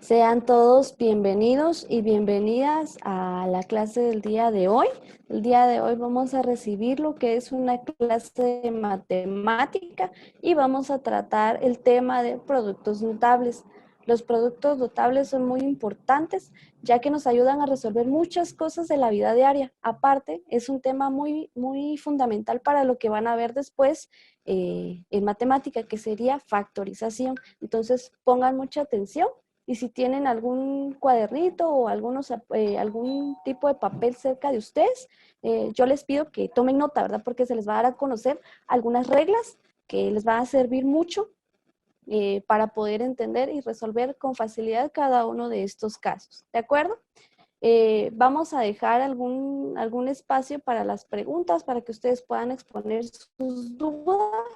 Sean todos bienvenidos y bienvenidas a la clase del día de hoy. El día de hoy vamos a recibir lo que es una clase de matemática y vamos a tratar el tema de productos notables. Los productos notables son muy importantes ya que nos ayudan a resolver muchas cosas de la vida diaria. Aparte, es un tema muy fundamental para lo que van a ver después en matemática, que sería factorización. Entonces, pongan mucha atención. Y si tienen algún cuadernito o algún tipo de papel cerca de ustedes, yo les pido que tomen nota, ¿verdad? Porque se les va a dar a conocer algunas reglas que les van a servir mucho para poder entender y resolver con facilidad cada uno de estos casos. ¿De acuerdo? Vamos a dejar algún espacio para las preguntas, para que ustedes puedan exponer sus dudas.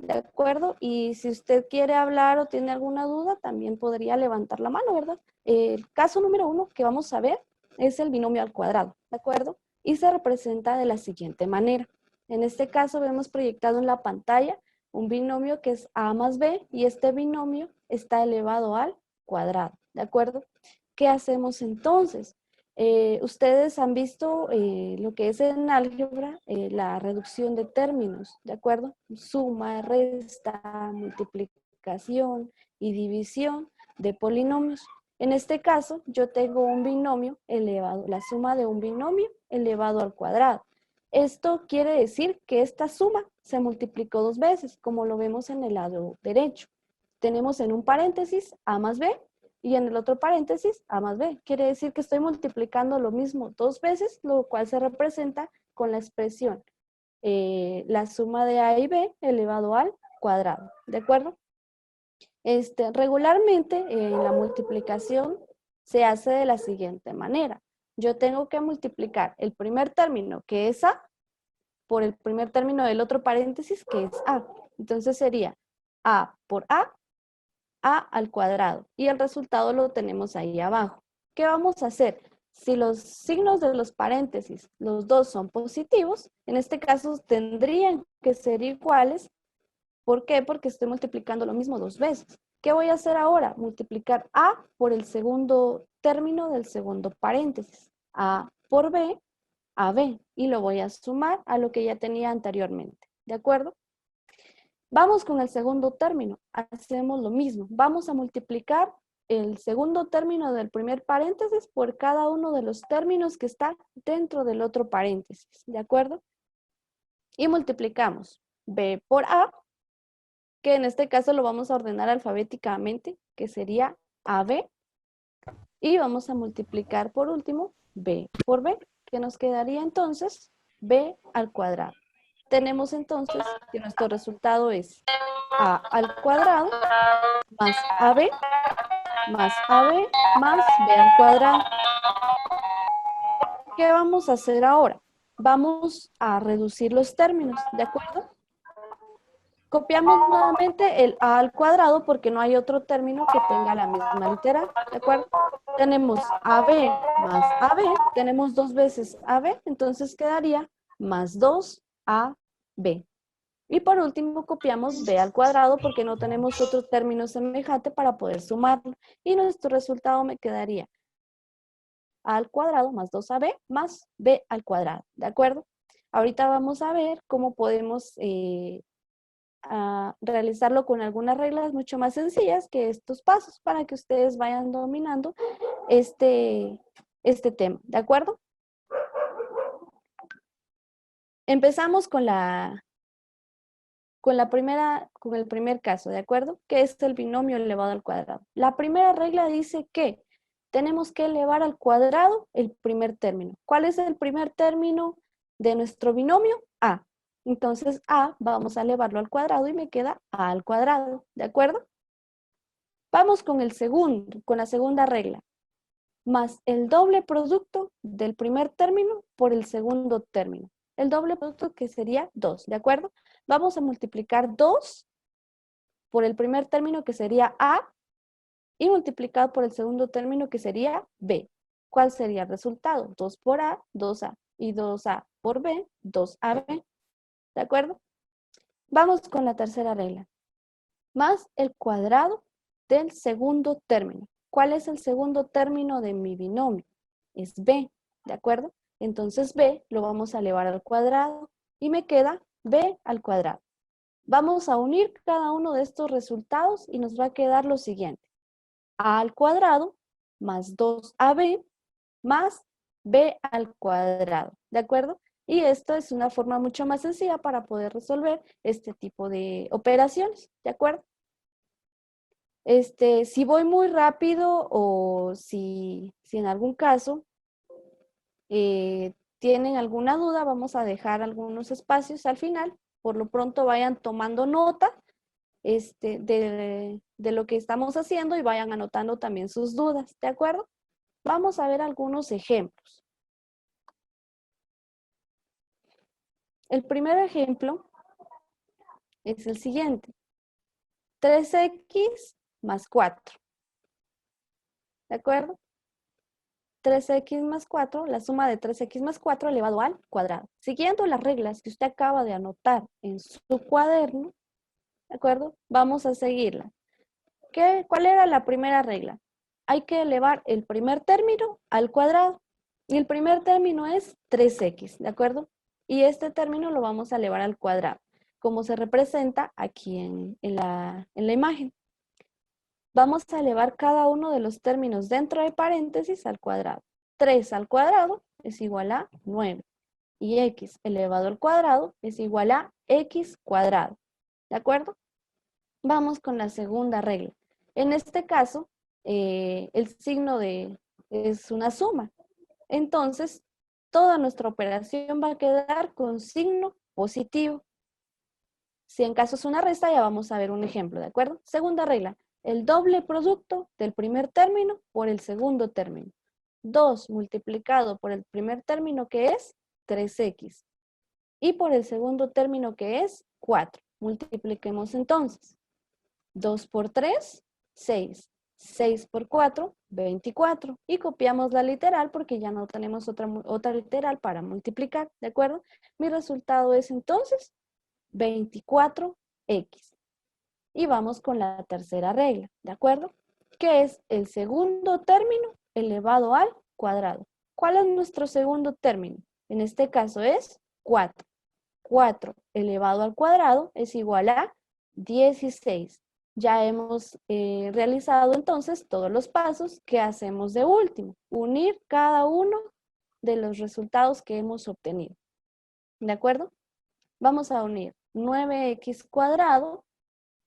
¿De acuerdo? Y si usted quiere hablar o tiene alguna duda, también podría levantar la mano, ¿verdad? El caso número 1 que vamos a ver es el binomio al cuadrado, ¿de acuerdo? Y se representa de la siguiente manera. En este caso vemos proyectado en la pantalla un binomio que es a más b y este binomio está elevado al cuadrado, ¿de acuerdo? ¿Qué hacemos entonces? Ustedes han visto lo que es en álgebra la reducción de términos, ¿de acuerdo? Suma, resta, multiplicación y división de polinomios. En este caso, yo tengo un binomio elevado, la suma de un binomio elevado al cuadrado. Esto quiere decir que esta suma se multiplicó dos veces, como lo vemos en el lado derecho. Tenemos en un paréntesis a más b y en el otro paréntesis a más b. Quiere decir que estoy multiplicando lo mismo dos veces, lo cual se representa con la expresión la suma de a y b elevado al cuadrado. ¿De acuerdo? Regularmente en la multiplicación se hace de la siguiente manera. Yo tengo que multiplicar el primer término, que es a, por el primer término del otro paréntesis, que es a. Entonces sería a por a al cuadrado. Y el resultado lo tenemos ahí abajo. ¿Qué vamos a hacer? Si los signos de los paréntesis, los dos son positivos, en este caso tendrían que ser iguales. ¿Por qué? Porque estoy multiplicando lo mismo dos veces. ¿Qué voy a hacer ahora? Multiplicar a por el segundo término del segundo paréntesis. A por b, a b. Y lo voy a sumar a lo que ya tenía anteriormente. ¿De acuerdo? Vamos con el segundo término. Hacemos lo mismo. Vamos a multiplicar el segundo término del primer paréntesis por cada uno de los términos que está dentro del otro paréntesis. ¿De acuerdo? Y multiplicamos b por a, que en este caso lo vamos a ordenar alfabéticamente, que sería ab. Y vamos a multiplicar por último b por b, que nos quedaría entonces b al cuadrado. Tenemos entonces que nuestro resultado es a al cuadrado más ab más ab más b al cuadrado. ¿Qué vamos a hacer ahora? Vamos a reducir los términos, ¿de acuerdo? Copiamos nuevamente el a al cuadrado porque no hay otro término que tenga la misma literal, ¿de acuerdo? Tenemos ab más ab, tenemos dos veces ab, entonces quedaría más 2ab. Y por último copiamos b al cuadrado porque no tenemos otro término semejante para poder sumarlo. Y nuestro resultado me quedaría a al cuadrado más 2ab más b al cuadrado, ¿de acuerdo? Ahorita vamos a ver cómo podemos realizarlo con algunas reglas mucho más sencillas que estos pasos para que ustedes vayan dominando este tema, ¿de acuerdo? Empezamos con el primer caso, ¿de acuerdo? Que es el binomio elevado al cuadrado. La primera regla dice que tenemos que elevar al cuadrado el primer término. ¿Cuál es el primer término de nuestro binomio? A. Entonces a vamos a elevarlo al cuadrado y me queda a al cuadrado, ¿de acuerdo? Vamos con con la segunda regla. Más el doble producto del primer término por el segundo término. El doble producto que sería 2, ¿de acuerdo? Vamos a multiplicar 2 por el primer término que sería A y multiplicado por el segundo término que sería B. ¿Cuál sería el resultado? 2 por A, 2A. Y 2A por B, 2AB. ¿De acuerdo? Vamos con la tercera regla. Más el cuadrado del segundo término. ¿Cuál es el segundo término de mi binomio? Es b, ¿de acuerdo? Entonces b lo vamos a elevar al cuadrado y me queda b al cuadrado. Vamos a unir cada uno de estos resultados y nos va a quedar lo siguiente. A al cuadrado más 2ab más b al cuadrado, ¿de acuerdo? Y esto es una forma mucho más sencilla para poder resolver este tipo de operaciones, ¿de acuerdo? Si voy muy rápido o si en algún caso tienen alguna duda, vamos a dejar algunos espacios al final. Por lo pronto vayan tomando nota de lo que estamos haciendo y vayan anotando también sus dudas, ¿de acuerdo? Vamos a ver algunos ejemplos. El primer ejemplo es el siguiente. 3x más 4. ¿De acuerdo? 3x más 4, la suma de 3x más 4 elevado al cuadrado. Siguiendo las reglas que usted acaba de anotar en su cuaderno, ¿de acuerdo? Vamos a seguirla. ¿Cuál era la primera regla? Hay que elevar el primer término al cuadrado. Y el primer término es 3x, ¿de acuerdo? Y este término lo vamos a elevar al cuadrado, como se representa aquí en la imagen. Vamos a elevar cada uno de los términos dentro de paréntesis al cuadrado. 3 al cuadrado es igual a 9. Y x elevado al cuadrado es igual a x cuadrado. ¿De acuerdo? Vamos con la segunda regla. En este caso, el signo es una suma. Entonces, toda nuestra operación va a quedar con signo positivo. Si en caso es una resta, ya vamos a ver un ejemplo, ¿de acuerdo? Segunda regla, el doble producto del primer término por el segundo término. 2 multiplicado por el primer término, que es 3x. Y por el segundo término, que es 4. Multipliquemos entonces. 2 por 3, 6. 6 por 4, 24. Y copiamos la literal porque ya no tenemos otra literal para multiplicar, ¿de acuerdo? Mi resultado es entonces 24x. Y vamos con la tercera regla, ¿de acuerdo? Que es el segundo término elevado al cuadrado. ¿Cuál es nuestro segundo término? En este caso es 4. 4 elevado al cuadrado es igual a 16. Ya hemos realizado entonces todos los pasos que hacemos de último. Unir cada uno de los resultados que hemos obtenido. ¿De acuerdo? Vamos a unir 9x cuadrado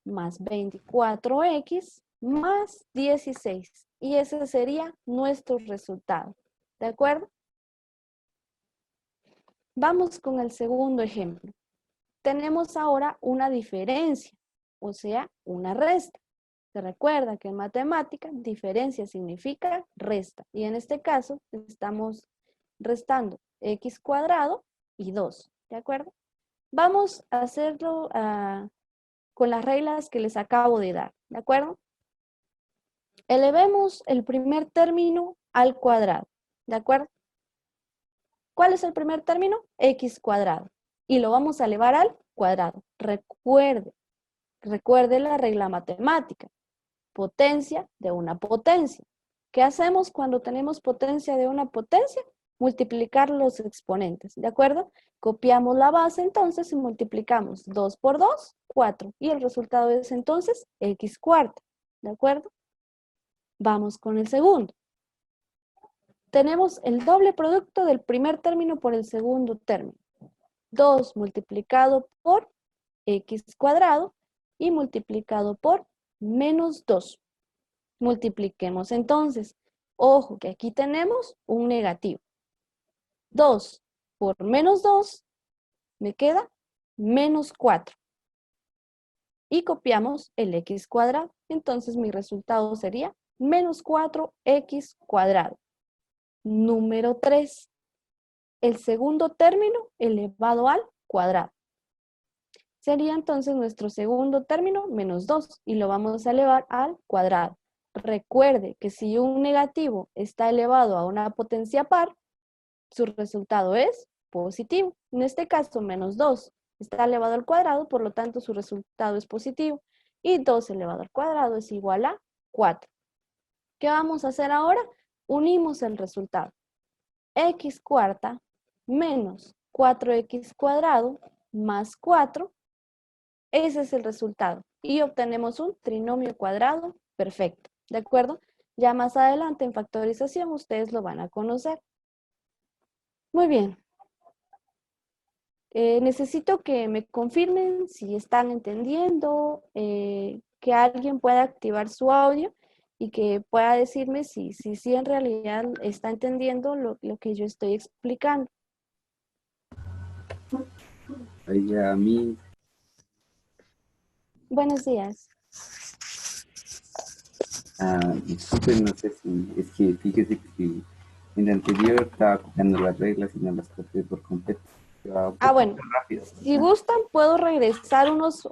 más 24x más 16. Y ese sería nuestro resultado. ¿De acuerdo? Vamos con el segundo ejemplo. Tenemos ahora una diferencia, o sea, una resta. Se recuerda que en matemática diferencia significa resta. Y en este caso estamos restando x cuadrado y 2. ¿De acuerdo? Vamos a hacerlo con las reglas que les acabo de dar. ¿De acuerdo? Elevemos el primer término al cuadrado. ¿De acuerdo? ¿Cuál es el primer término? X cuadrado. Y lo vamos a elevar al cuadrado. Recuerde la regla matemática. Potencia de una potencia. ¿Qué hacemos cuando tenemos potencia de una potencia? Multiplicar los exponentes, ¿de acuerdo? Copiamos la base entonces y multiplicamos 2 por 2, 4. Y el resultado es entonces x cuarta, ¿de acuerdo? Vamos con el segundo. Tenemos el doble producto del primer término por el segundo término. 2 multiplicado por x cuadrado y multiplicado por menos 2. Multipliquemos entonces. Ojo que aquí tenemos un negativo. 2 por menos 2 me queda menos 4. Y copiamos el x cuadrado. Entonces mi resultado sería menos 4x cuadrado. Número 3. El segundo término elevado al cuadrado. Sería entonces nuestro segundo término menos 2 y lo vamos a elevar al cuadrado. Recuerde que si un negativo está elevado a una potencia par, su resultado es positivo. En este caso, menos 2 está elevado al cuadrado, por lo tanto su resultado es positivo. Y 2 elevado al cuadrado es igual a 4. ¿Qué vamos a hacer ahora? Unimos el resultado. X cuarta menos 4x cuadrado más 4. Ese es el resultado. Y obtenemos un trinomio cuadrado perfecto. ¿De acuerdo? Ya más adelante en factorización ustedes lo van a conocer. Muy bien. Necesito que me confirmen si están entendiendo, que alguien pueda activar su audio y que pueda decirme si en realidad está entendiendo lo que yo estoy explicando. Oiga, a mí, Buenos días. disculpe, no sé si, es que fíjese que en el anterior estaba copiando las reglas y no las copié por completo. Iba un poquito Bueno, rápido. si gustan puedo regresar unos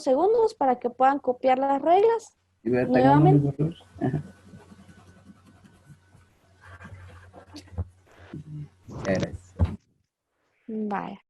segundos para que puedan copiar las reglas Y me atacamos nuevamente. el error. Gracias. Vaya.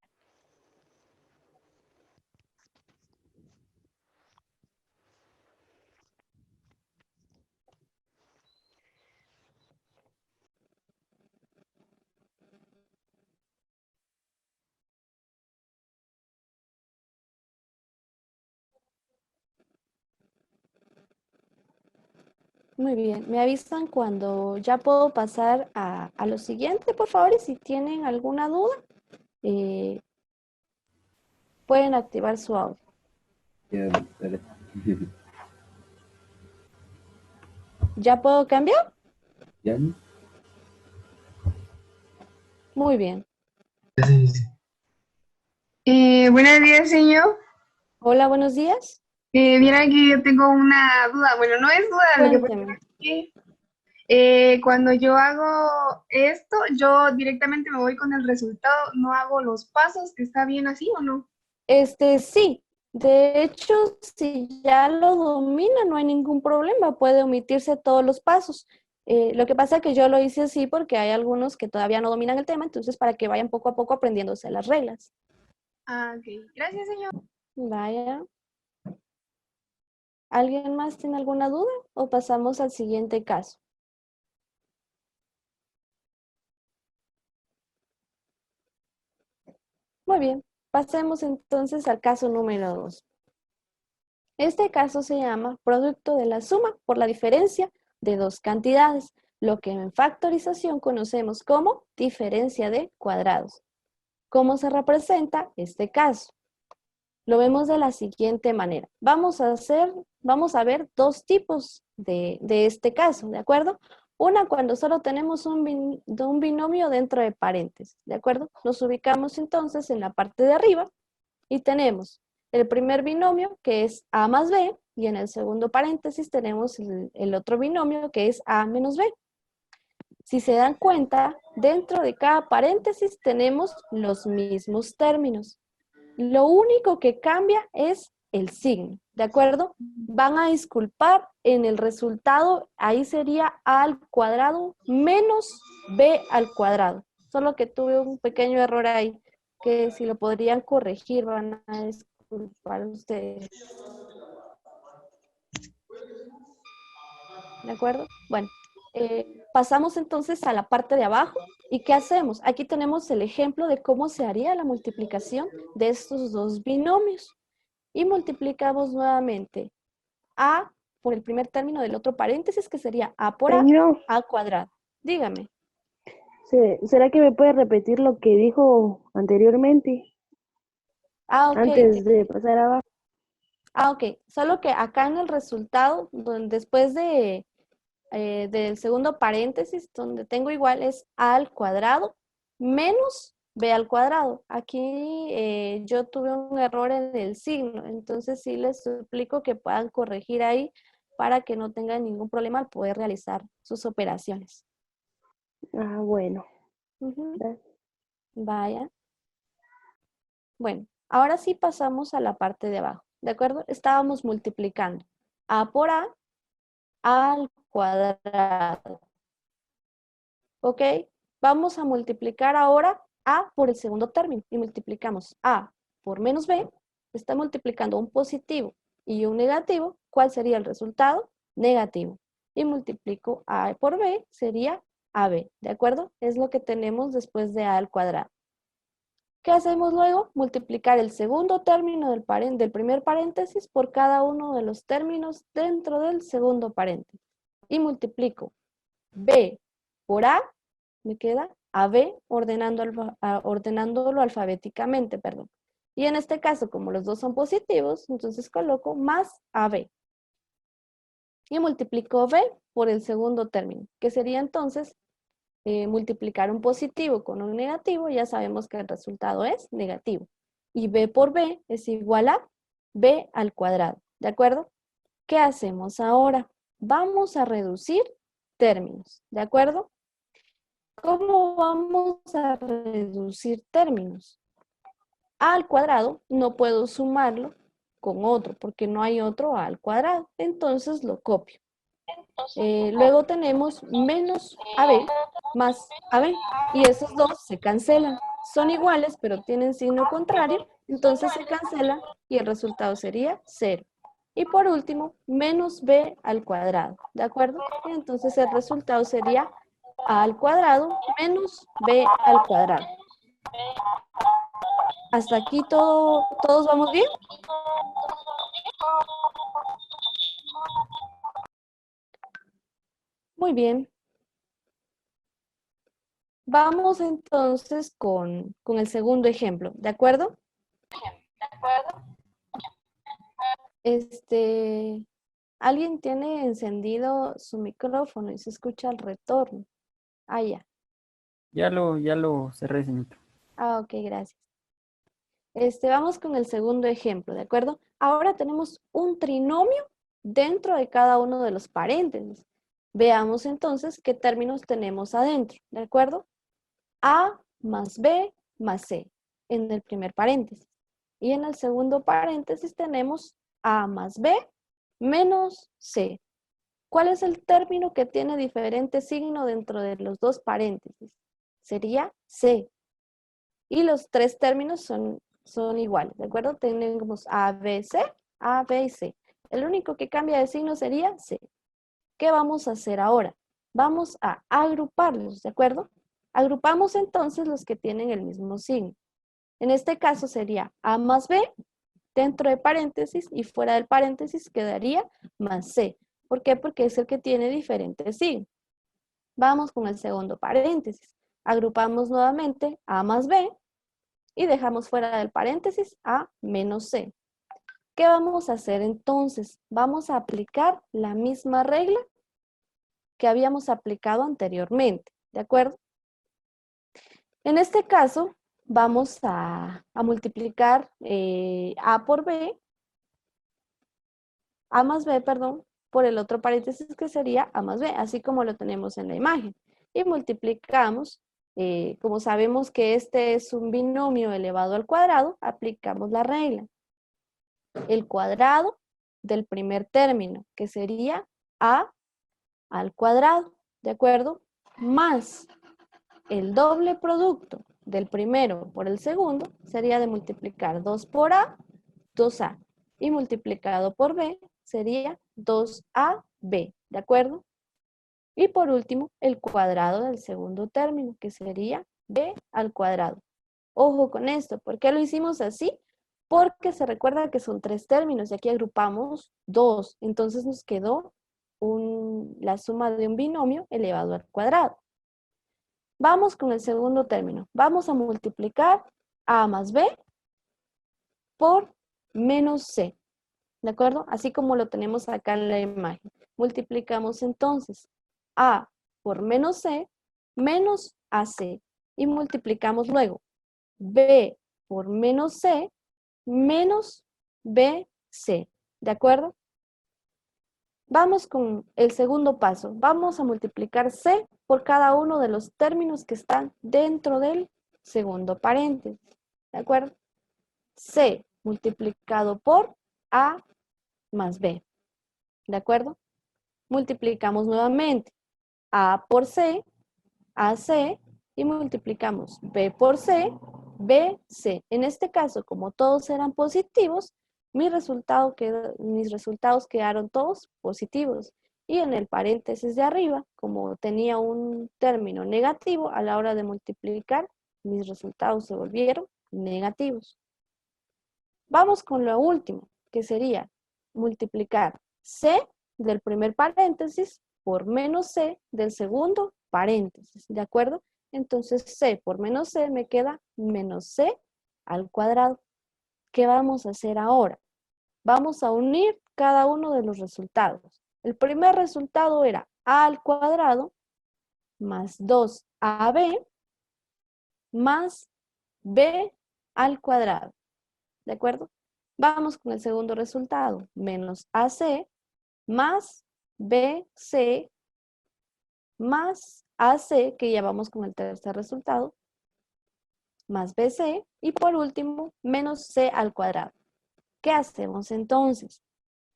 Muy bien, me avisan cuando ya puedo pasar a lo siguiente, por favor, y si tienen alguna duda, eh, pueden activar su audio. Ya, dale. ¿Ya puedo cambiar? ¿Ya? Muy bien. Buenos días, señor. Hola, buenos días. Viera que yo tengo una duda. Bueno, no es duda, lo que pasa Cuénteme. es que cuando yo hago esto, yo directamente me voy con el resultado, no hago los pasos. ¿Está bien así o no? Sí, de hecho, si ya lo domina, no hay ningún problema, puede omitirse todos los pasos. Lo que pasa es que yo lo hice así porque hay algunos que todavía no dominan el tema, entonces para que vayan poco a poco aprendiéndose las reglas. Ah, ok. Gracias, señor. Vaya. ¿Alguien más tiene alguna duda o pasamos al siguiente caso? Muy bien, pasemos entonces al caso número 2. Este caso se llama producto de la suma por la diferencia de dos cantidades, lo que en factorización conocemos como diferencia de cuadrados. ¿Cómo se representa este caso? Lo vemos de la siguiente manera. Vamos a ver dos tipos de este caso, ¿de acuerdo? Una cuando solo tenemos un binomio dentro de paréntesis, ¿de acuerdo? Nos ubicamos entonces en la parte de arriba y tenemos el primer binomio que es a más b y en el segundo paréntesis tenemos el otro binomio que es a menos b. Si se dan cuenta, dentro de cada paréntesis tenemos los mismos términos. Lo único que cambia es el signo, ¿de acuerdo? Van a disculpar en el resultado, ahí sería a al cuadrado menos b al cuadrado. Solo que tuve un pequeño error ahí, que si lo podrían corregir van a disculpar ustedes. ¿De acuerdo? Bueno, pasamos entonces a la parte de abajo. ¿Y qué hacemos? Aquí tenemos el ejemplo de cómo se haría la multiplicación de estos dos binomios. Y multiplicamos nuevamente a por el primer término del otro paréntesis, que sería a por Señor, a cuadrado. Dígame. ¿será que me puede repetir lo que dijo anteriormente, Ok. antes de pasar abajo? Ok. Solo que acá en el resultado, después del segundo paréntesis, donde tengo igual es a al cuadrado menos b al cuadrado. Aquí yo tuve un error en el signo, entonces sí les suplico que puedan corregir ahí para que no tengan ningún problema al poder realizar sus operaciones. Ah, bueno. Ujú. Gracias. Vaya. Bueno, ahora sí pasamos a la parte de abajo, ¿de acuerdo? Estábamos multiplicando a por a al cuadrado. ¿Ok? Vamos a multiplicar ahora a por el segundo término y multiplicamos a por menos b, está multiplicando un positivo y un negativo, ¿Cuál sería el resultado? Negativo. Y multiplico A por B, sería AB, ¿de acuerdo? Es lo que tenemos después de A al cuadrado. ¿Qué hacemos luego? Multiplicar el segundo término del primer paréntesis por cada uno de los términos dentro del segundo paréntesis. Y multiplico B por A, me queda AB ordenándolo alfabéticamente, perdón. Y en este caso, como los dos son positivos, entonces coloco más AB. Y multiplico B por el segundo término, que sería entonces multiplicar un positivo con un negativo, ya sabemos que el resultado es negativo. Y B por B es igual a B al cuadrado, ¿de acuerdo? ¿Qué hacemos ahora? Vamos a reducir términos, ¿de acuerdo? ¿Cómo vamos a reducir términos? A al cuadrado no puedo sumarlo con otro, porque no hay otro A al cuadrado, entonces lo copio. Luego tenemos menos AB más AB, y esos dos se cancelan. Son iguales, pero tienen signo contrario, entonces se cancelan y el resultado sería 0. Y por último, menos B al cuadrado, ¿de acuerdo? Y entonces el resultado sería A al cuadrado menos B al cuadrado. ¿Hasta aquí todos vamos bien? Muy bien. Vamos entonces con el segundo ejemplo, ¿de acuerdo? Alguien tiene encendido su micrófono y se escucha el retorno. Ah, ya. Ya lo cerré, señorita. Ah, ok, gracias. Vamos con el segundo ejemplo, ¿de acuerdo? Ahora tenemos un trinomio dentro de cada uno de los paréntesis. Veamos entonces qué términos tenemos adentro, ¿de acuerdo? A más B más C en el primer paréntesis. Y en el segundo paréntesis tenemos A más B menos C. ¿Cuál es el término que tiene diferente signo dentro de los dos paréntesis? Sería C. Y los tres términos son iguales, ¿de acuerdo? Tenemos A, B, C, A, B y C. El único que cambia de signo sería C. ¿Qué vamos a hacer ahora? Vamos a agruparlos, ¿de acuerdo? Agrupamos entonces los que tienen el mismo signo. En este caso sería A más B dentro de paréntesis y fuera del paréntesis quedaría más C. ¿Por qué? Porque es el que tiene diferente signo. Vamos con el segundo paréntesis. Agrupamos nuevamente A más B y dejamos fuera del paréntesis A menos C. ¿Qué vamos a hacer entonces? Vamos a aplicar la misma regla que habíamos aplicado anteriormente, ¿de acuerdo? En este caso, vamos a multiplicar A por B, A más B, perdón, por el otro paréntesis que sería A más B, así como lo tenemos en la imagen. Y multiplicamos, como sabemos que este es un binomio elevado al cuadrado, aplicamos la regla. El cuadrado del primer término, que sería A al cuadrado, ¿de acuerdo? Más el doble producto del primero por el segundo sería de multiplicar 2 por A, 2A. Y multiplicado por B sería 2AB, ¿de acuerdo? Y por último, el cuadrado del segundo término, que sería B al cuadrado. Ojo con esto, ¿por qué lo hicimos así? Porque se recuerda que son tres términos y aquí agrupamos dos. Entonces nos quedó la suma de un binomio elevado al cuadrado. Vamos con el segundo término. Vamos a multiplicar A más B por menos C. ¿De acuerdo? Así como lo tenemos acá en la imagen. Multiplicamos entonces A por menos C menos AC. Y multiplicamos luego B por menos C menos BC. ¿De acuerdo? Vamos con el segundo paso. Vamos a multiplicar C por cada uno de los términos que están dentro del segundo paréntesis. ¿De acuerdo? C multiplicado por A más B. ¿De acuerdo? Multiplicamos nuevamente A por C, AC, y multiplicamos B por C, BC. En este caso, como todos eran positivos, mis resultados quedaron todos positivos. Y en el paréntesis de arriba, como tenía un término negativo, a la hora de multiplicar, mis resultados se volvieron negativos. Vamos con lo último, que sería multiplicar C del primer paréntesis por menos C del segundo paréntesis, ¿de acuerdo? Entonces C por menos C me queda menos C al cuadrado. ¿Qué vamos a hacer ahora? Vamos a unir cada uno de los resultados. El primer resultado era A al cuadrado más 2AB más B al cuadrado. ¿De acuerdo? Vamos con el segundo resultado. Menos AC más BC más AC, que ya vamos con el tercer resultado, más BC. Y por último, menos C al cuadrado. ¿Qué hacemos entonces?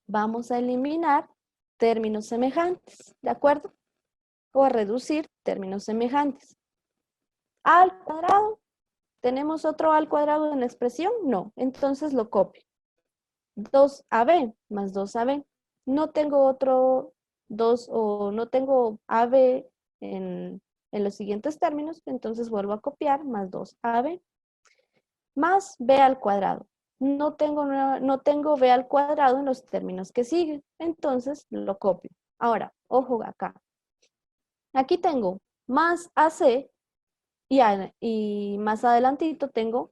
Vamos a eliminar términos semejantes, ¿de acuerdo? O a reducir términos semejantes. A al cuadrado. ¿Tenemos otro A al cuadrado en la expresión? No. Entonces lo copio. 2AB más 2AB. No tengo otro 2 o no tengo AB en los siguientes términos, entonces vuelvo a copiar más 2AB más B al cuadrado. No tengo B al cuadrado en los términos que siguen, entonces lo copio. Ahora, ojo acá. Aquí tengo más AC y más adelantito tengo,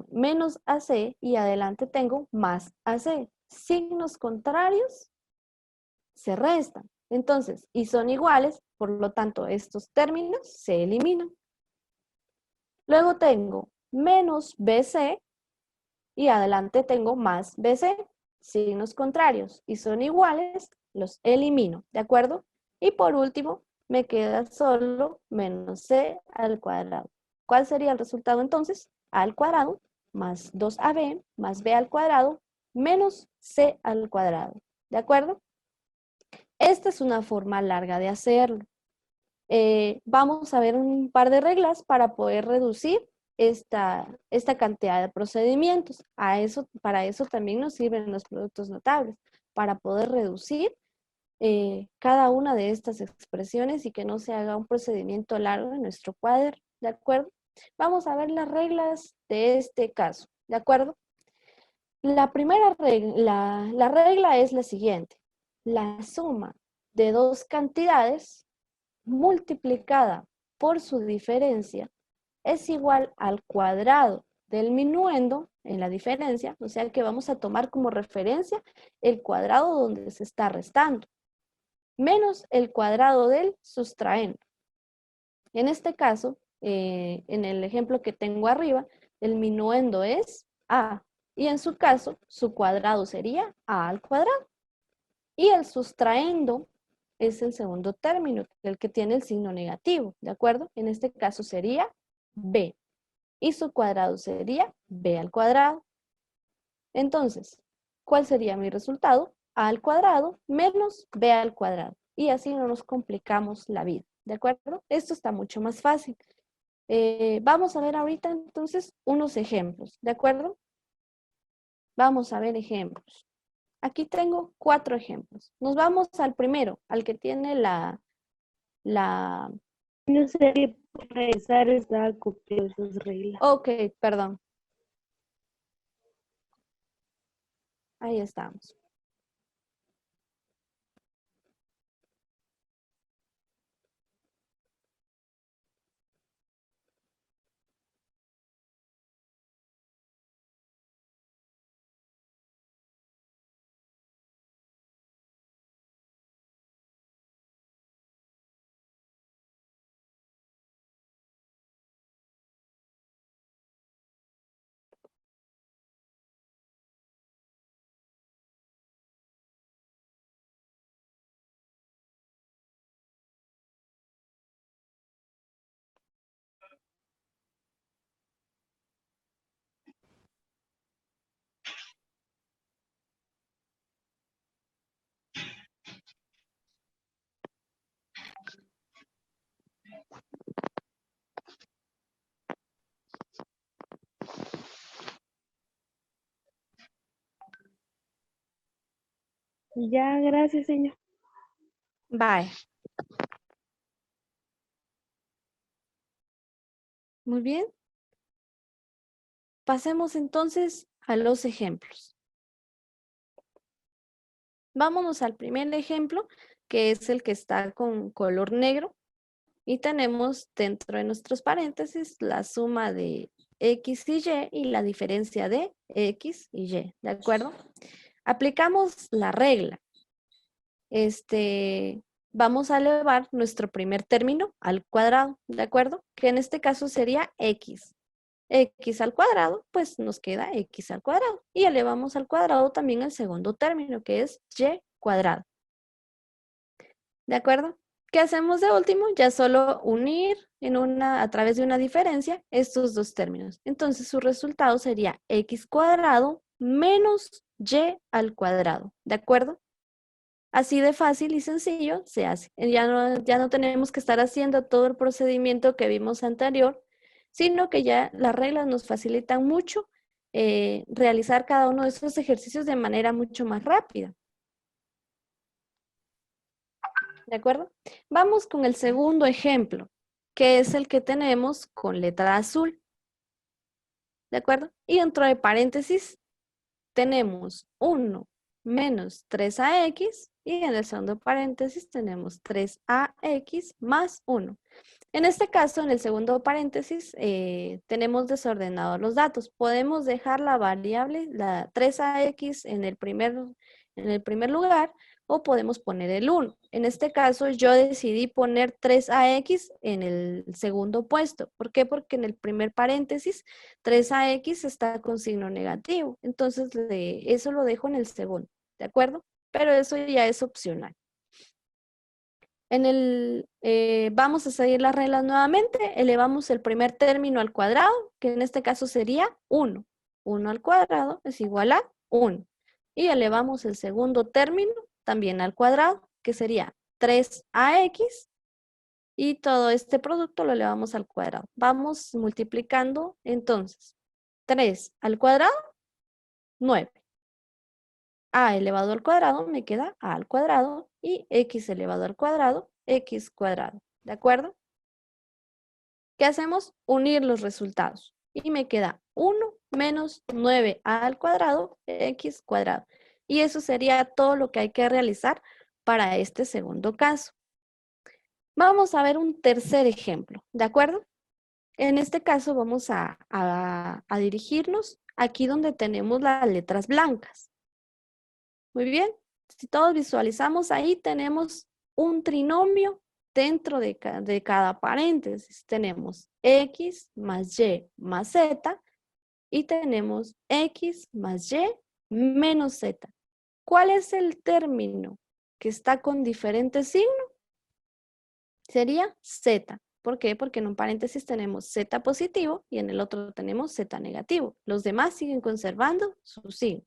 menos AC y adelante tengo más AC. Signos contrarios se restan. Entonces, y son iguales, por lo tanto, estos términos se eliminan. Luego tengo menos BC y adelante tengo más BC. Signos contrarios y son iguales, los elimino, ¿de acuerdo? Y por último, me queda solo menos C al cuadrado. ¿Cuál sería el resultado entonces? A al cuadrado más 2AB más B al cuadrado menos C al cuadrado, ¿de acuerdo? Esta es una forma larga de hacerlo. Vamos a ver un par de reglas para poder reducir esta cantidad de procedimientos. Para eso también nos sirven los productos notables, para poder reducir cada una de estas expresiones y que no se haga un procedimiento largo en nuestro cuaderno, ¿de acuerdo? Vamos a ver las reglas de este caso, ¿de acuerdo? La primera regla, la regla es la siguiente. La suma de dos cantidades multiplicada por su diferencia es igual al cuadrado del minuendo en la diferencia, o sea que vamos a tomar como referencia el cuadrado donde se está restando, menos el cuadrado del sustraendo. En este caso, en el ejemplo que tengo arriba, el minuendo es A, y en su caso, su cuadrado sería A al cuadrado. Y el sustraendo es el segundo término, el que tiene el signo negativo, ¿de acuerdo? En este caso sería B. Y su cuadrado sería B al cuadrado. Entonces, ¿cuál sería mi resultado? A al cuadrado menos B al cuadrado. Y así no nos complicamos la vida, ¿de acuerdo? Esto está mucho más fácil. Vamos a ver ahorita entonces unos ejemplos, ¿de acuerdo? Vamos a ver ejemplos. Aquí tengo 4 ejemplos. Nos vamos al primero, al que tiene la... No sé qué revisar, estaba copiando esas reglas. Ok, perdón. Ahí estamos. Ya, gracias, señor. Vaya. Muy bien. Pasemos entonces a los ejemplos. Vámonos al primer ejemplo, que es el que está con color negro. Y tenemos dentro de nuestros paréntesis la suma de X y la diferencia de X y Y, ¿de acuerdo? Aplicamos la regla. Vamos a elevar nuestro primer término al cuadrado, ¿de acuerdo? Que en este caso sería X. X al cuadrado, pues nos queda X al cuadrado. Y elevamos al cuadrado también el segundo término, que es Y cuadrado. ¿De acuerdo? ¿Qué hacemos de último? Ya solo unir a través de una diferencia estos dos términos. Entonces su resultado sería X cuadrado menos Y al cuadrado. ¿De acuerdo? Así de fácil y sencillo se hace. Ya no tenemos que estar haciendo todo el procedimiento que vimos anterior, sino que ya las reglas nos facilitan mucho realizar cada uno de esos ejercicios de manera mucho más rápida. ¿De acuerdo? Vamos con el segundo ejemplo, que es el que tenemos con letra azul. ¿De acuerdo? Y dentro de paréntesis tenemos 1 menos 3ax y en el segundo paréntesis tenemos 3ax más 1. En este caso, en el segundo paréntesis, tenemos desordenados los datos. Podemos dejar la variable, la 3ax en el primer lugar o podemos poner el 1. En este caso, yo decidí poner 3ax en el segundo puesto. ¿Por qué? Porque en el primer paréntesis, 3ax está con signo negativo. Entonces, eso lo dejo en el segundo, ¿de acuerdo? Pero eso ya es opcional. Vamos a seguir las reglas nuevamente, elevamos el primer término al cuadrado, que en este caso sería 1. 1 al cuadrado es igual a 1. Y elevamos el segundo término también al cuadrado, que sería 3ax, y todo este producto lo elevamos al cuadrado. Vamos multiplicando entonces. 3 al cuadrado, 9. A elevado al cuadrado me queda A al cuadrado y X elevado al cuadrado, X cuadrado. ¿De acuerdo? ¿Qué hacemos? Unir los resultados. Y me queda 1 menos 9A al cuadrado, X cuadrado. Y eso sería todo lo que hay que realizar para este segundo caso. Vamos a ver un tercer ejemplo, ¿de acuerdo? En este caso vamos a dirigirnos aquí donde tenemos las letras blancas. Muy bien, si todos visualizamos ahí tenemos un trinomio dentro de cada paréntesis. Tenemos X más Y más Z y tenemos X más Y menos Z. ¿Cuál es el término que está con diferente signo? Sería Z. ¿Por qué? Porque en un paréntesis tenemos Z positivo y en el otro tenemos Z negativo. Los demás siguen conservando su signo.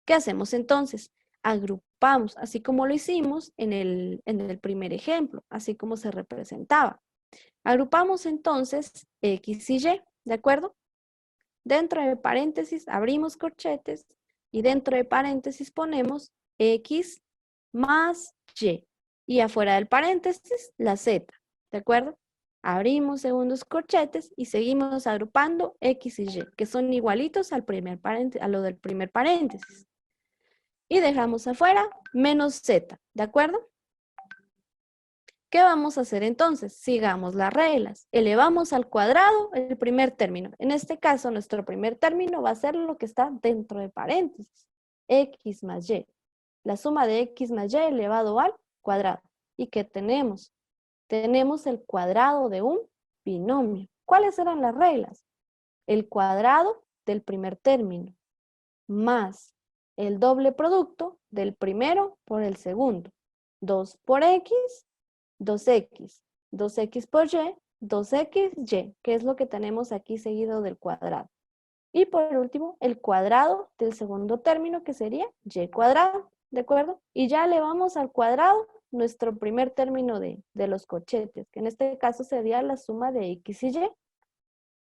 ¿Qué hacemos entonces? Agrupamos, así como lo hicimos en el primer ejemplo, así como se representaba. Agrupamos entonces X y Y, ¿de acuerdo? Dentro de paréntesis abrimos corchetes y dentro de paréntesis ponemos X más Y. Y afuera del paréntesis la Z, ¿de acuerdo? Abrimos segundos corchetes y seguimos agrupando X y Y, que son igualitos a lo del primer paréntesis. Y dejamos afuera menos Z, ¿de acuerdo? ¿Qué vamos a hacer entonces? Sigamos las reglas. Elevamos al cuadrado el primer término. En este caso, nuestro primer término va a ser lo que está dentro de paréntesis. X más Y. La suma de X más Y elevado al cuadrado. ¿Y qué tenemos? Tenemos el cuadrado de un binomio. ¿Cuáles eran las reglas? El cuadrado del primer término más el doble producto del primero por el segundo. 2 por X, 2X. 2X por Y, 2XY, que es lo que tenemos aquí seguido del cuadrado. Y por último, el cuadrado del segundo término, que sería Y cuadrado, ¿de acuerdo? Y ya le vamos al cuadrado nuestro primer término de los corchetes, que en este caso sería la suma de X y Y.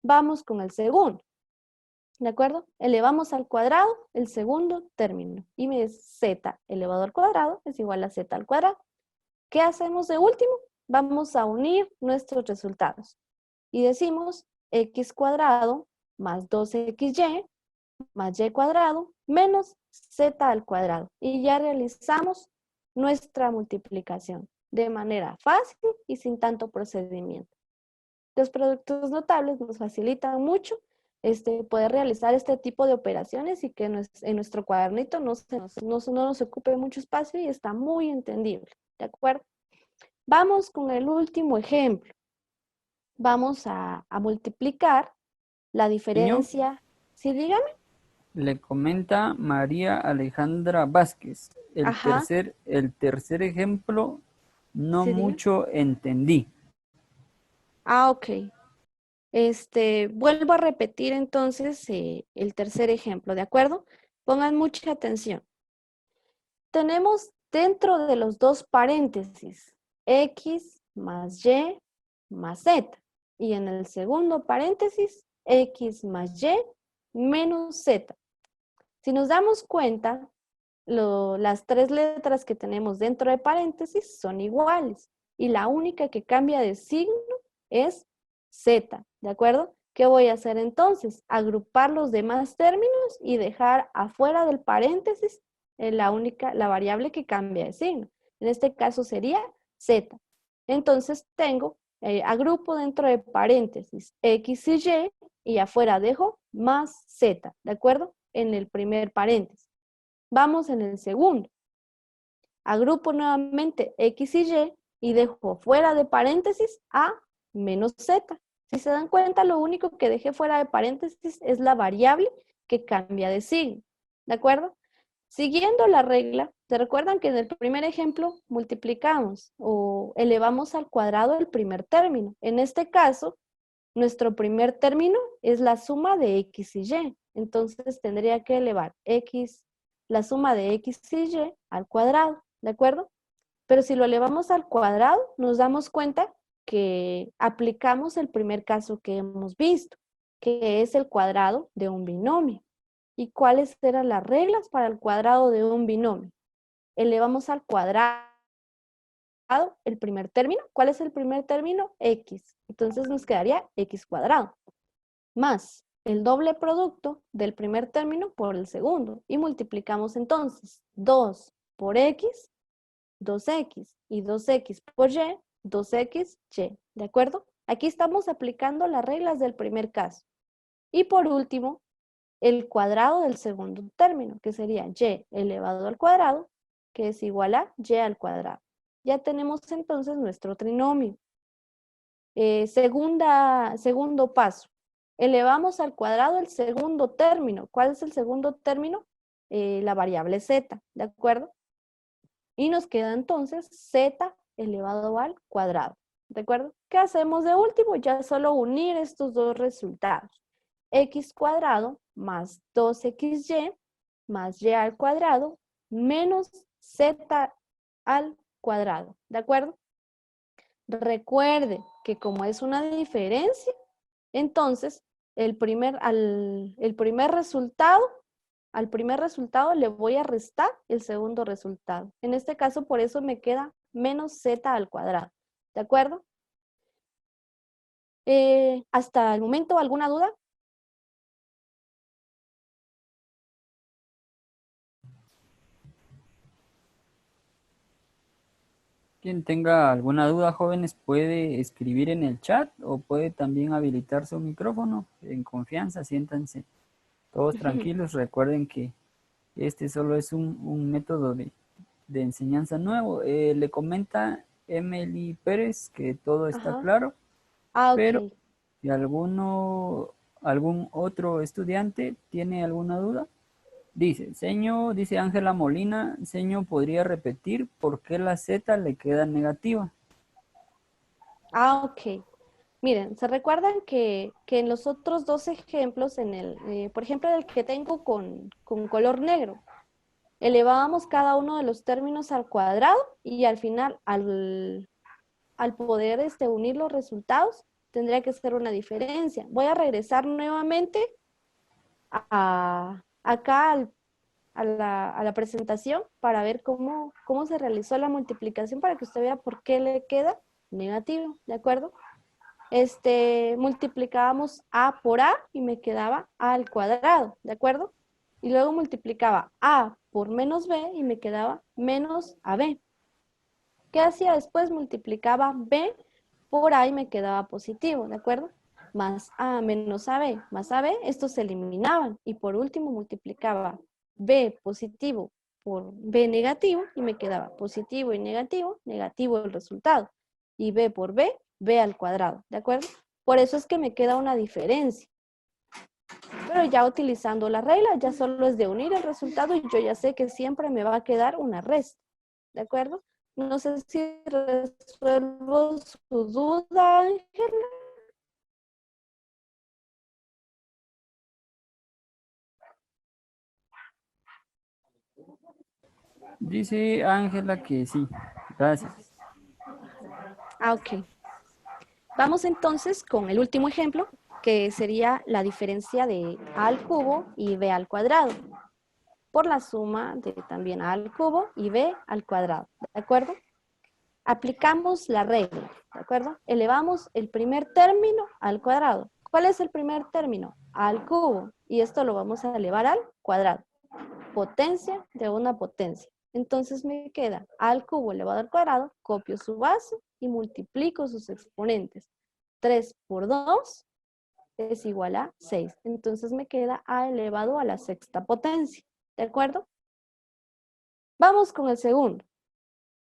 Vamos con el segundo. ¿De acuerdo? Elevamos al cuadrado el segundo término. Y me es z elevado al cuadrado es igual a z al cuadrado. ¿Qué hacemos de último? Vamos a unir nuestros resultados. Y decimos x cuadrado más 2xy más y cuadrado menos z al cuadrado. Y ya realizamos nuestra multiplicación de manera fácil y sin tanto procedimiento. Los productos notables nos facilitan mucho poder realizar este tipo de operaciones y que en nuestro cuadernito no nos ocupe mucho espacio y está muy entendible. ¿De acuerdo? Vamos con el último ejemplo. Vamos a multiplicar la Señor, diferencia. ¿Sí, dígame? le comenta María Alejandra Vázquez. Ajá, El tercer ejemplo no sí, dígame. mucho entendí. Ah, ok. Vuelvo a repetir entonces el tercer ejemplo, ¿de acuerdo? Pongan mucha atención. Tenemos dentro de los dos paréntesis x más y más z. Y en el segundo paréntesis x más y menos z. Si nos damos cuenta, las tres letras que tenemos dentro de paréntesis son iguales. Y la única que cambia de signo es z, ¿de acuerdo? ¿Qué voy a hacer entonces? Agrupar los demás términos y dejar afuera del paréntesis la variable que cambia de signo. En este caso sería z. Entonces agrupo dentro de paréntesis x y afuera dejo más z, ¿de acuerdo? En el primer paréntesis. Vamos en el segundo. Agrupo nuevamente x y dejo fuera de paréntesis a menos z. Si se dan cuenta, lo único que dejé fuera de paréntesis es la variable que cambia de signo. ¿De acuerdo? Siguiendo la regla, ¿se recuerdan que en el primer ejemplo multiplicamos o elevamos al cuadrado el primer término? En este caso, nuestro primer término es la suma de x y y. Entonces tendría que elevar la suma de x y y al cuadrado, ¿de acuerdo? Pero si lo elevamos al cuadrado, nos damos cuenta que aplicamos el primer caso que hemos visto, que es el cuadrado de un binomio. ¿Y cuáles eran las reglas para el cuadrado de un binomio? Elevamos al cuadrado el primer término. ¿Cuál es el primer término? X. Entonces nos quedaría x cuadrado más el doble producto del primer término por el segundo. Y multiplicamos entonces 2 por x, 2x, y 2x por y, 2xy. ¿De acuerdo? Aquí estamos aplicando las reglas del primer caso. Y por último, el cuadrado del segundo término, que sería y elevado al cuadrado, que es igual a y al cuadrado. Ya tenemos entonces nuestro trinomio. Segundo paso. Elevamos al cuadrado el segundo término. ¿Cuál es el segundo término? La variable z, ¿de acuerdo? Y nos queda entonces z elevado al cuadrado, ¿de acuerdo? ¿Qué hacemos de último? Ya solo unir estos dos resultados. X cuadrado más 2xy más y al cuadrado menos z al cuadrado, ¿de acuerdo? Recuerde que como es una diferencia, entonces al primer resultado le voy a restar el segundo resultado. En este caso, por eso me queda menos z al cuadrado. ¿De acuerdo? ¿Hasta el momento alguna duda? Quien tenga alguna duda, jóvenes, puede escribir en el chat o puede también habilitar su micrófono. En confianza, siéntanse todos tranquilos. Recuerden que este solo es un método de enseñanza nuevo. Le comenta Emily Pérez que todo está Ajá. claro, Ah, pero ok. si algún otro estudiante tiene alguna duda, dice Ángela Molina, señor, ¿podría repetir por qué la Z le queda negativa? Ah, ok. Miren, ¿se recuerdan que en los otros dos ejemplos, por ejemplo, el que tengo con color negro, elevábamos cada uno de los términos al cuadrado y al final, al poder unir los resultados, tendría que ser una diferencia. Voy a regresar nuevamente acá a la presentación para ver cómo se realizó la multiplicación para que usted vea por qué le queda negativo, ¿de acuerdo? Multiplicábamos a por a y me quedaba a al cuadrado, ¿de acuerdo? Y luego multiplicaba a por menos b y me quedaba menos ab. ¿Qué hacía después? Multiplicaba b por a y me quedaba positivo, ¿de acuerdo? Más a menos ab, más ab, estos se eliminaban. Y por último multiplicaba b positivo por b negativo y me quedaba positivo y negativo, negativo el resultado. Y b por b al cuadrado, ¿de acuerdo? Por eso es que me queda una diferencia. Pero ya utilizando la regla, ya solo es de unir el resultado y yo ya sé que siempre me va a quedar una resta, ¿de acuerdo? No sé si resuelvo su duda, Ángel. Dice Ángela que sí. Gracias. Ok. Vamos entonces con el último ejemplo, que sería la diferencia de a al cubo y b al cuadrado, por la suma de también a al cubo y b al cuadrado, ¿de acuerdo? Aplicamos la regla, ¿de acuerdo? Elevamos el primer término al cuadrado. ¿Cuál es el primer término? A al cubo, y esto lo vamos a elevar al cuadrado. Potencia de una potencia. Entonces me queda a al cubo elevado al cuadrado, copio su base y multiplico sus exponentes. 3 por 2 es igual a 6. Entonces me queda a elevado a la sexta potencia. ¿De acuerdo? Vamos con el segundo.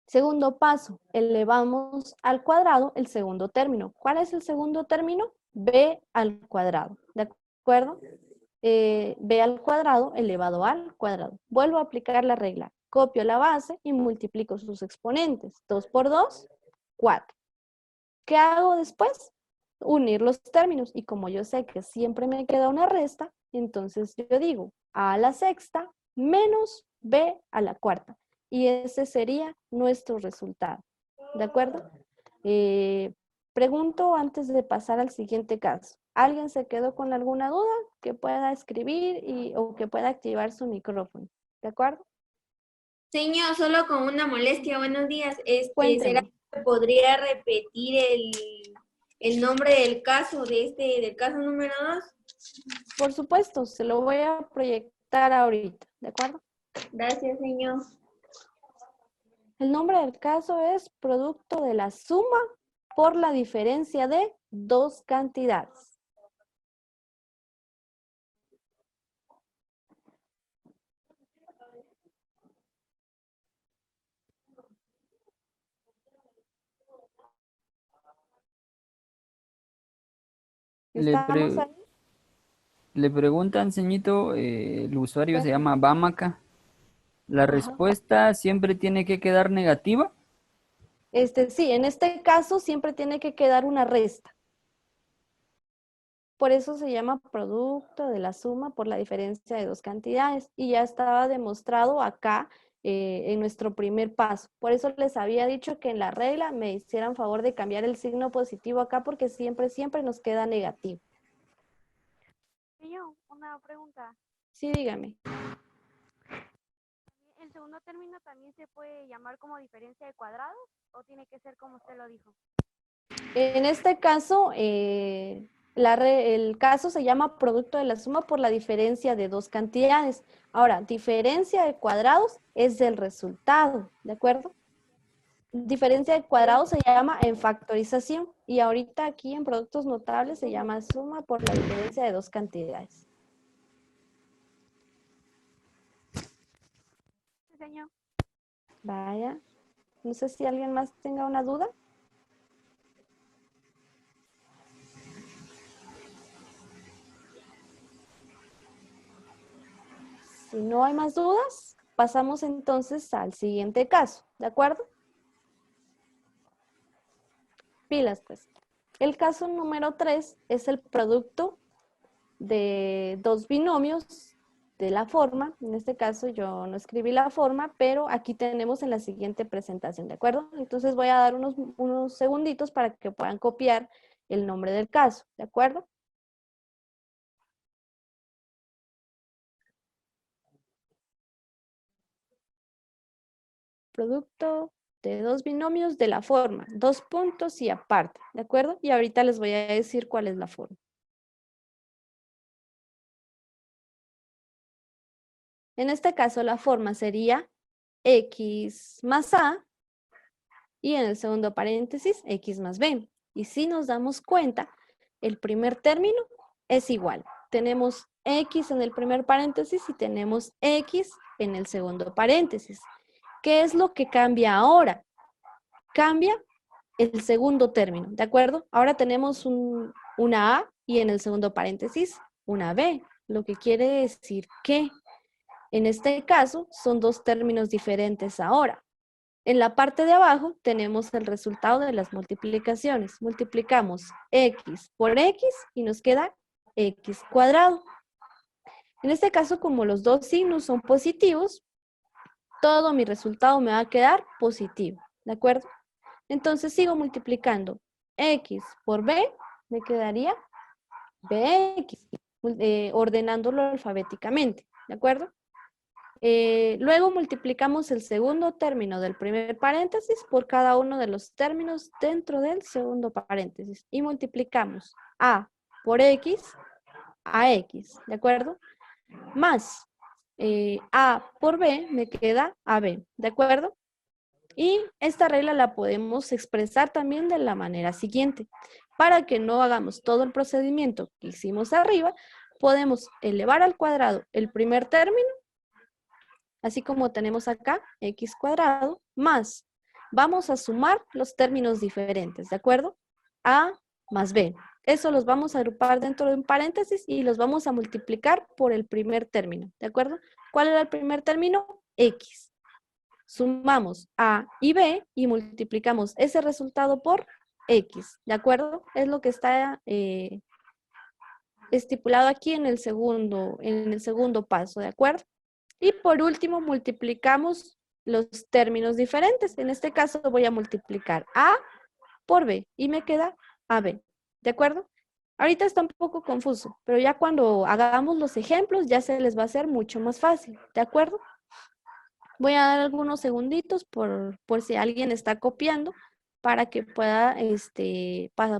Segundo paso, elevamos al cuadrado el segundo término. ¿Cuál es el segundo término? B al cuadrado. ¿De acuerdo? B al cuadrado elevado al cuadrado. Vuelvo a aplicar la regla. Copio la base y multiplico sus exponentes. 2 por 2, 4. ¿Qué hago después? Unir los términos. Y como yo sé que siempre me queda una resta, entonces yo digo a a la sexta menos b a la cuarta. Y ese sería nuestro resultado. ¿De acuerdo? Pregunto antes de pasar al siguiente caso. ¿Alguien se quedó con alguna duda que pueda escribir o que pueda activar su micrófono? ¿De acuerdo? Señor, solo con una molestia, buenos días. ¿Será Cuénteme. que podría repetir el nombre del caso del caso número 2? Por supuesto, se lo voy a proyectar ahorita. ¿De acuerdo? Gracias, señor. El nombre del caso es producto de la suma por la diferencia de dos cantidades. Le, ¿Estamos pre- ahí? le preguntan, señito, el usuario se Cuéntame. llama Bamaca. ¿La Ajá. respuesta siempre tiene que quedar negativa? Sí, en este caso siempre tiene que quedar una resta. Por eso se llama producto de la suma por la diferencia de dos cantidades. Y ya estaba demostrado acá en nuestro primer paso. Por eso les había dicho que en la regla me hicieran favor de cambiar el signo positivo acá porque siempre, siempre nos queda negativo. Señor, una pregunta. Sí, dígame. ¿El segundo término también se puede llamar como diferencia de cuadrados o tiene que ser como usted lo dijo? En este caso, el caso se llama producto de la suma por la diferencia de dos cantidades. Ahora, diferencia de cuadrados es del resultado, ¿de acuerdo? Diferencia de cuadrados se llama en factorización y ahorita aquí en productos notables se llama suma por la diferencia de dos cantidades. Sí, señor. Vaya, no sé si alguien más tenga una duda. Si no hay más dudas, pasamos entonces al siguiente caso, ¿de acuerdo? Pilas, pues. El caso número 3 es el producto de dos binomios de la forma. En este caso yo no escribí la forma, pero aquí tenemos en la siguiente presentación, ¿de acuerdo? Entonces voy a dar unos segunditos para que puedan copiar el nombre del caso, ¿de acuerdo? producto de dos binomios de la forma, dos puntos y aparte, ¿de acuerdo? Y ahorita les voy a decir cuál es la forma. En este caso la forma sería x más a y en el segundo paréntesis x más b. Y si nos damos cuenta, el primer término es igual. Tenemos x en el primer paréntesis y tenemos x en el segundo paréntesis. ¿Qué es lo que cambia ahora? Cambia el segundo término, ¿de acuerdo? Ahora tenemos una a y en el segundo paréntesis una b, lo que quiere decir que en este caso son dos términos diferentes ahora. En la parte de abajo tenemos el resultado de las multiplicaciones. Multiplicamos x por x y nos queda x cuadrado. En este caso, como los dos signos son positivos, todo mi resultado me va a quedar positivo, ¿de acuerdo? Entonces sigo multiplicando x por b, me quedaría bx, ordenándolo alfabéticamente, ¿de acuerdo? Luego multiplicamos el segundo término del primer paréntesis por cada uno de los términos dentro del segundo paréntesis y multiplicamos a por x a x, ¿de acuerdo? Más a por b me queda ab, ¿de acuerdo? Y esta regla la podemos expresar también de la manera siguiente. Para que no hagamos todo el procedimiento que hicimos arriba, podemos elevar al cuadrado el primer término, así como tenemos acá x cuadrado, más vamos a sumar los términos diferentes, ¿de acuerdo? A más b. Eso los vamos a agrupar dentro de un paréntesis y los vamos a multiplicar por el primer término, ¿de acuerdo? ¿Cuál era el primer término? X. Sumamos A y B y multiplicamos ese resultado por X, ¿de acuerdo? Es lo que está estipulado aquí en el segundo paso, ¿de acuerdo? Y por último multiplicamos los términos diferentes. En este caso voy a multiplicar A por B y me queda AB, ¿de acuerdo? Ahorita está un poco confuso, pero ya cuando hagamos los ejemplos ya se les va a hacer mucho más fácil, ¿de acuerdo? Voy a dar algunos segunditos por si alguien está copiando para que pueda,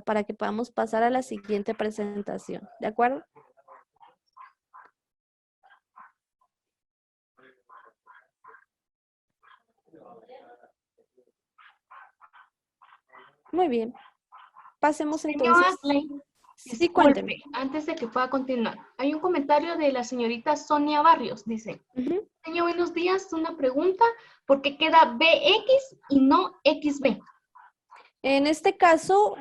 para que podamos pasar a la siguiente presentación, ¿de acuerdo? Muy bien. Pasemos Señor entonces. Asley, Sí, cuénteme. disculpe, antes de que pueda continuar, hay un comentario de la señorita Sonia Barrios, dice, Ujú. señor, buenos días, una pregunta, ¿por qué queda BX y no XB? En este caso,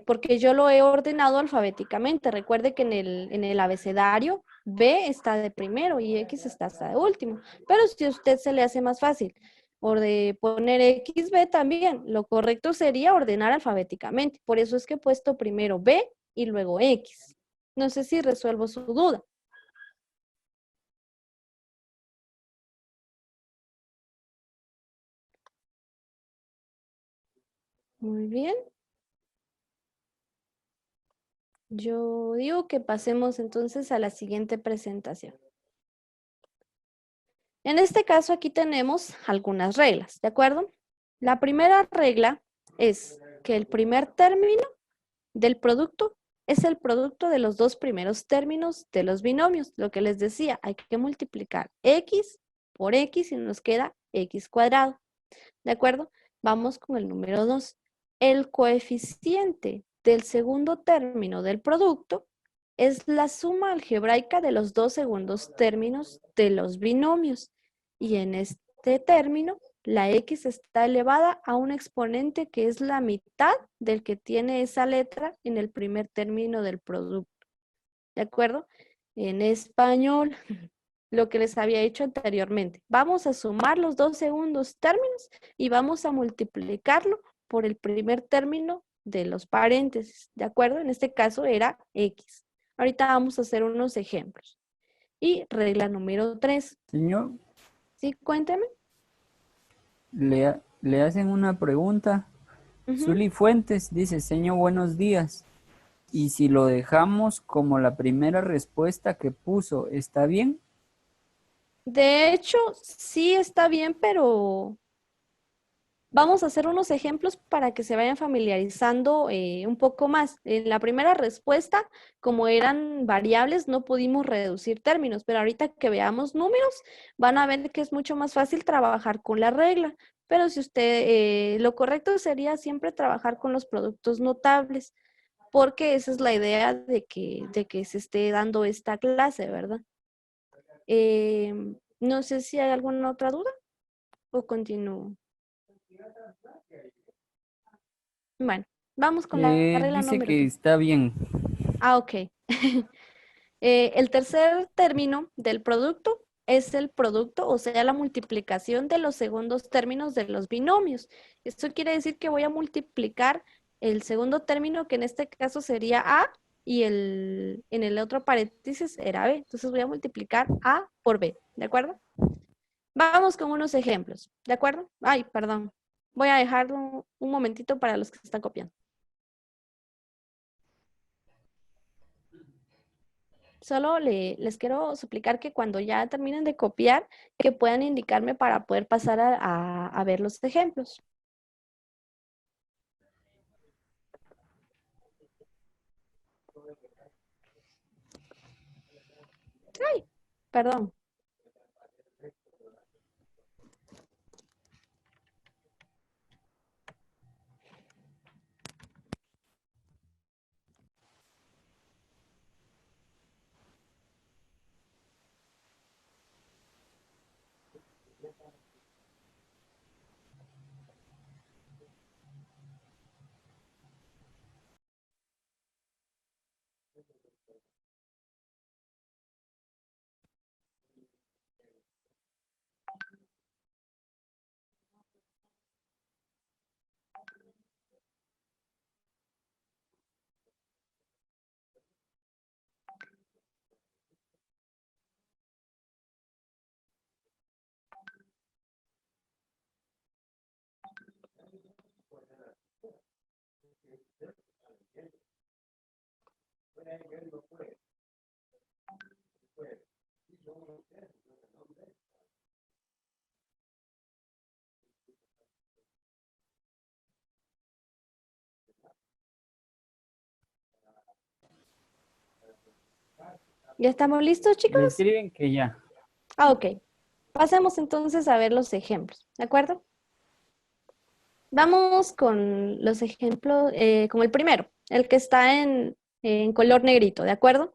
porque yo lo he ordenado alfabéticamente. Recuerde que en el abecedario B está de primero y X está hasta de último. Pero si a usted se le hace más fácil de poner XB también, lo correcto sería ordenar alfabéticamente. Por eso es que he puesto primero B y luego X. No sé si resuelvo su duda. Muy bien. Yo digo que pasemos entonces a la siguiente presentación. En este caso aquí tenemos algunas reglas, ¿de acuerdo? La primera regla es que el primer término del producto es el producto de los dos primeros términos de los binomios. Lo que les decía, hay que multiplicar x por x y nos queda x cuadrado, ¿de acuerdo? Vamos con el número 2. El coeficiente del segundo término del producto es la suma algebraica de los dos segundos términos de los binomios. Y en este término, la x está elevada a un exponente que es la mitad del que tiene esa letra en el primer término del producto. ¿De acuerdo? En español, lo que les había dicho anteriormente. Vamos a sumar los dos segundos términos y vamos a multiplicarlo por el primer término de los paréntesis. ¿De acuerdo? En este caso era x. Ahorita vamos a hacer unos ejemplos. Y regla número 3. Señor, ¿Sí? Cuénteme. le hacen una pregunta. Zuli Fuentes dice, señor, buenos días. Y si lo dejamos como la primera respuesta que puso, ¿está bien? De hecho, sí está bien, pero Vamos a hacer unos ejemplos para que se vayan familiarizando un poco más. En la primera respuesta, como eran variables, no pudimos reducir términos, pero ahorita que veamos números, van a ver que es mucho más fácil trabajar con la regla. Pero si usted, lo correcto sería siempre trabajar con los productos notables, porque esa es la idea de que se esté dando esta clase, ¿verdad? No sé si hay alguna otra duda o continúo. Bueno, vamos con la regla Dice número que 2. está bien. Ah, ok. El tercer término del producto es el producto, o sea, la multiplicación de los segundos términos de los binomios. Esto quiere decir que voy a multiplicar el segundo término, que en este caso sería A, y en el otro paréntesis era B. Entonces voy a multiplicar A por B, ¿de acuerdo? Vamos con unos ejemplos, ¿de acuerdo? Ay, perdón. Voy a dejarlo un momentito para los que están copiando. Solo les quiero suplicar que cuando ya terminen de copiar, que puedan indicarme para poder pasar a ver los ejemplos. Ay, perdón. ¿Ya estamos listos, Le chicos? escriben que ya. Ah, ok. Pasemos entonces a ver los ejemplos, ¿de acuerdo? Vamos con los ejemplos, con el primero, el que está en color negrito, ¿de acuerdo?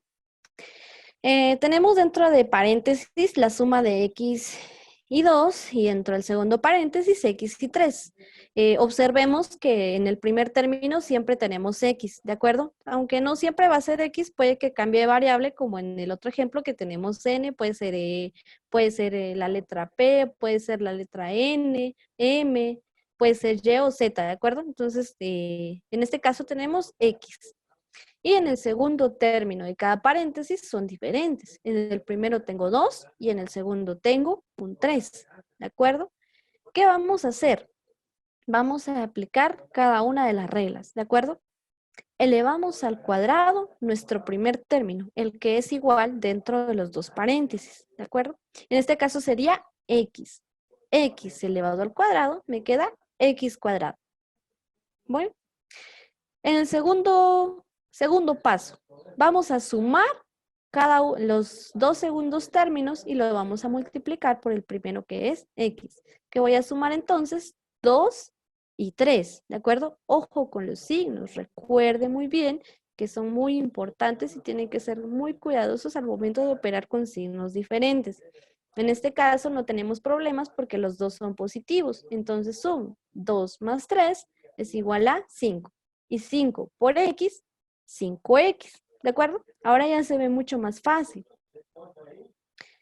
Tenemos dentro de paréntesis la suma de x y 2 y dentro del segundo paréntesis x y 3. Observemos que en el primer término siempre tenemos x, ¿de acuerdo? Aunque no siempre va a ser x, puede que cambie de variable, como en el otro ejemplo que tenemos n, puede ser la letra p, puede ser la letra n, m, puede ser y o z, ¿de acuerdo? Entonces, en este caso tenemos x. Y en el segundo término de cada paréntesis son diferentes. En el primero tengo 2 y en el segundo tengo un 3. ¿De acuerdo? ¿Qué vamos a hacer? Vamos a aplicar cada una de las reglas. ¿De acuerdo? Elevamos al cuadrado nuestro primer término, el que es igual dentro de los dos paréntesis. ¿De acuerdo? En este caso sería x. X elevado al cuadrado me queda x cuadrado. Bueno, en el segundo paso, vamos a sumar los dos segundos términos y lo vamos a multiplicar por el primero que es x, que voy a sumar entonces 2 y 3, ¿de acuerdo? Ojo con los signos, recuerde muy bien que son muy importantes y tienen que ser muy cuidadosos al momento de operar con signos diferentes. En este caso no tenemos problemas porque los dos son positivos, entonces son 2 más 3 es igual a 5 y 5 por x, 5x, ¿de acuerdo? Ahora ya se ve mucho más fácil.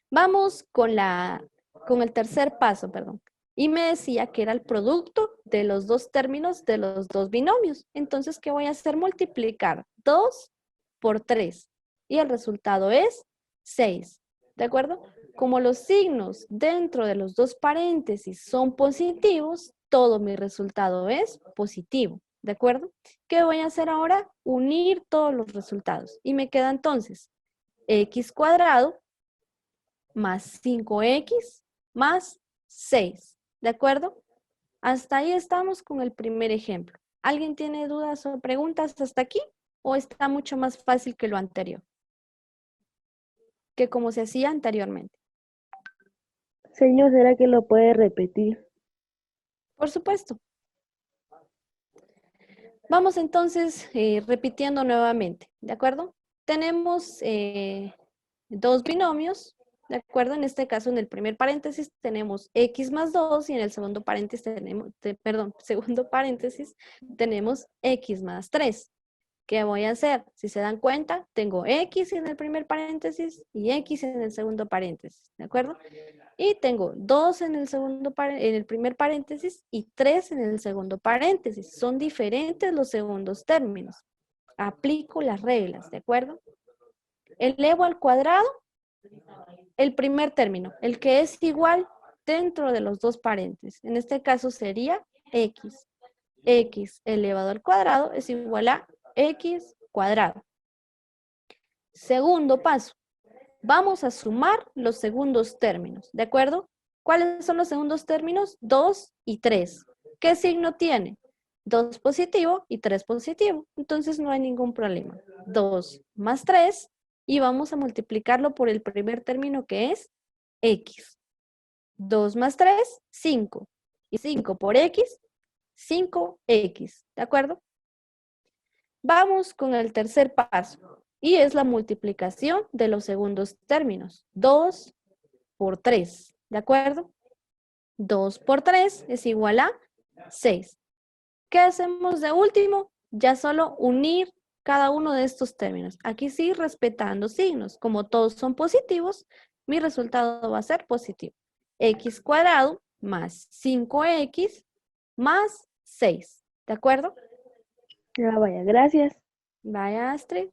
Vamos con el tercer paso, perdón. Y me decía que era el producto de los dos términos de los dos binomios. Entonces, ¿qué voy a hacer? Multiplicar 2 por 3. Y el resultado es 6. ¿De acuerdo? Como los signos dentro de los dos paréntesis son positivos, todo mi resultado es positivo. ¿De acuerdo? ¿Qué voy a hacer ahora? Unir todos los resultados. Y me queda entonces x cuadrado más 5x más 6. ¿De acuerdo? Hasta ahí estamos con el primer ejemplo. ¿Alguien tiene dudas o preguntas hasta aquí? ¿O está mucho más fácil que lo anterior? Que como se hacía anteriormente. Señor, ¿será que lo puede repetir? Por supuesto. Vamos entonces repitiendo nuevamente, ¿de acuerdo? Tenemos dos binomios, ¿de acuerdo? En este caso, en el primer paréntesis tenemos x más 2 y en el segundo paréntesis tenemos x más 3. ¿Qué voy a hacer? Si se dan cuenta, tengo x en el primer paréntesis y x en el segundo paréntesis, ¿de acuerdo? Y tengo 2 en el primer paréntesis y 3 en el segundo paréntesis. Son diferentes los segundos términos. Aplico las reglas, ¿de acuerdo? Elevo al cuadrado el primer término, el que es igual dentro de los dos paréntesis. En este caso sería x. X elevado al cuadrado es igual a x cuadrado. Segundo paso. Vamos a sumar los segundos términos, ¿de acuerdo? ¿Cuáles son los segundos términos? 2 y 3. ¿Qué signo tiene? 2 positivo y 3 positivo. Entonces no hay ningún problema. 2 más 3 y vamos a multiplicarlo por el primer término que es x. 2 más 3, 5. Y 5 por x, 5x. ¿De acuerdo? Vamos con el tercer paso. Y es la multiplicación de los segundos términos. 2 por 3. ¿De acuerdo? 2 por 3 es igual a 6. ¿Qué hacemos de último? Ya solo unir cada uno de estos términos. Aquí sí, respetando signos. Como todos son positivos, mi resultado va a ser positivo. X cuadrado más 5x más 6. ¿De acuerdo? Ah, vaya, gracias. Vaya, Astrid.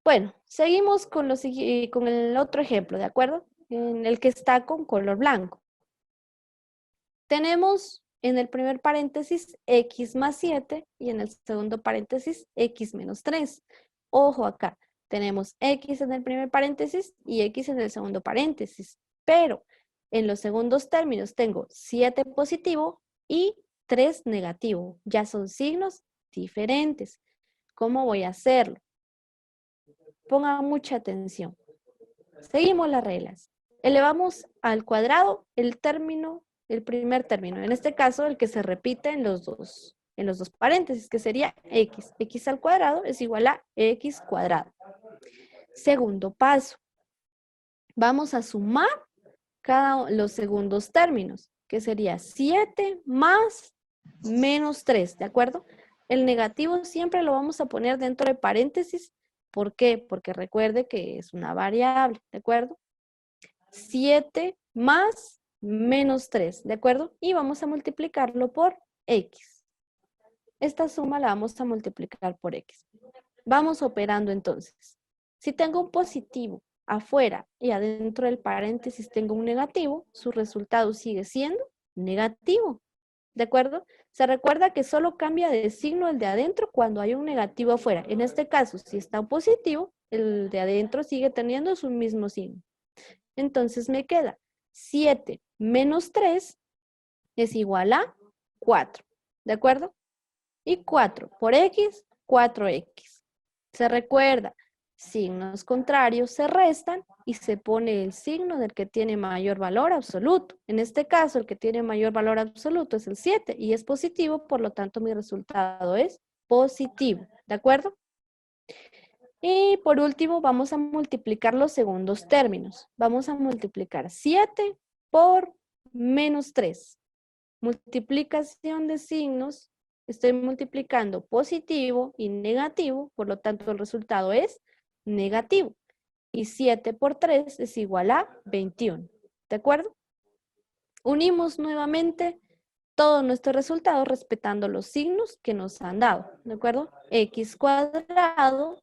Bueno, seguimos con el otro ejemplo, ¿de acuerdo? En el que está con color blanco. Tenemos en el primer paréntesis x más 7 y en el segundo paréntesis x menos 3. Ojo acá, tenemos x en el primer paréntesis y x en el segundo paréntesis, pero en los segundos términos tengo 7 positivo y 3 negativo. Ya son signos diferentes. ¿Cómo voy a hacerlo? Pongan mucha atención. Seguimos las reglas. Elevamos al cuadrado el primer término. En este caso, el que se repite en los dos paréntesis, que sería x. X al cuadrado es igual a x cuadrado. Segundo paso. Vamos a sumar los segundos términos, que sería 7 más menos 3, ¿de acuerdo? El negativo siempre lo vamos a poner dentro de paréntesis. ¿Por qué? Porque recuerde que es una variable, ¿de acuerdo? 7 más menos 3, ¿de acuerdo? Y vamos a multiplicarlo por x. Esta suma la vamos a multiplicar por x. Vamos operando entonces. Si tengo un positivo afuera y adentro del paréntesis tengo un negativo, su resultado sigue siendo negativo, ¿de acuerdo? Se recuerda que solo cambia de signo el de adentro cuando hay un negativo afuera. En este caso, si está positivo, el de adentro sigue teniendo su mismo signo. Entonces me queda 7 menos 3 es igual a 4, ¿de acuerdo? Y 4 por x, 4x. Se recuerda, signos contrarios se restan y se pone el signo del que tiene mayor valor absoluto. En este caso, el que tiene mayor valor absoluto es el 7 y es positivo, por lo tanto mi resultado es positivo, ¿de acuerdo? Y por último, vamos a multiplicar los segundos términos. Vamos a multiplicar 7 por menos 3. Multiplicación de signos. Estoy multiplicando positivo y negativo, por lo tanto el resultado es negativo. Y 7 por 3 es igual a 21. ¿De acuerdo? Unimos nuevamente todos nuestros resultados respetando los signos que nos han dado. ¿De acuerdo? X cuadrado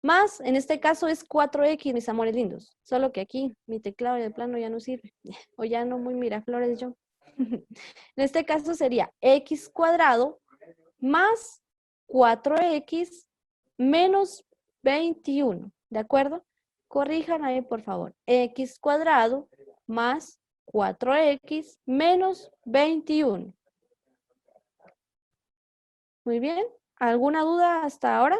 más, en este caso es 4x, mis amores lindos. Solo que aquí mi teclado de plano ya no sirve. O ya no muy miraflores yo. En este caso sería x cuadrado más 4x menos 21. ¿De acuerdo? Corrijan ahí, por favor. X cuadrado más 4x menos 21. Muy bien. ¿Alguna duda hasta ahora?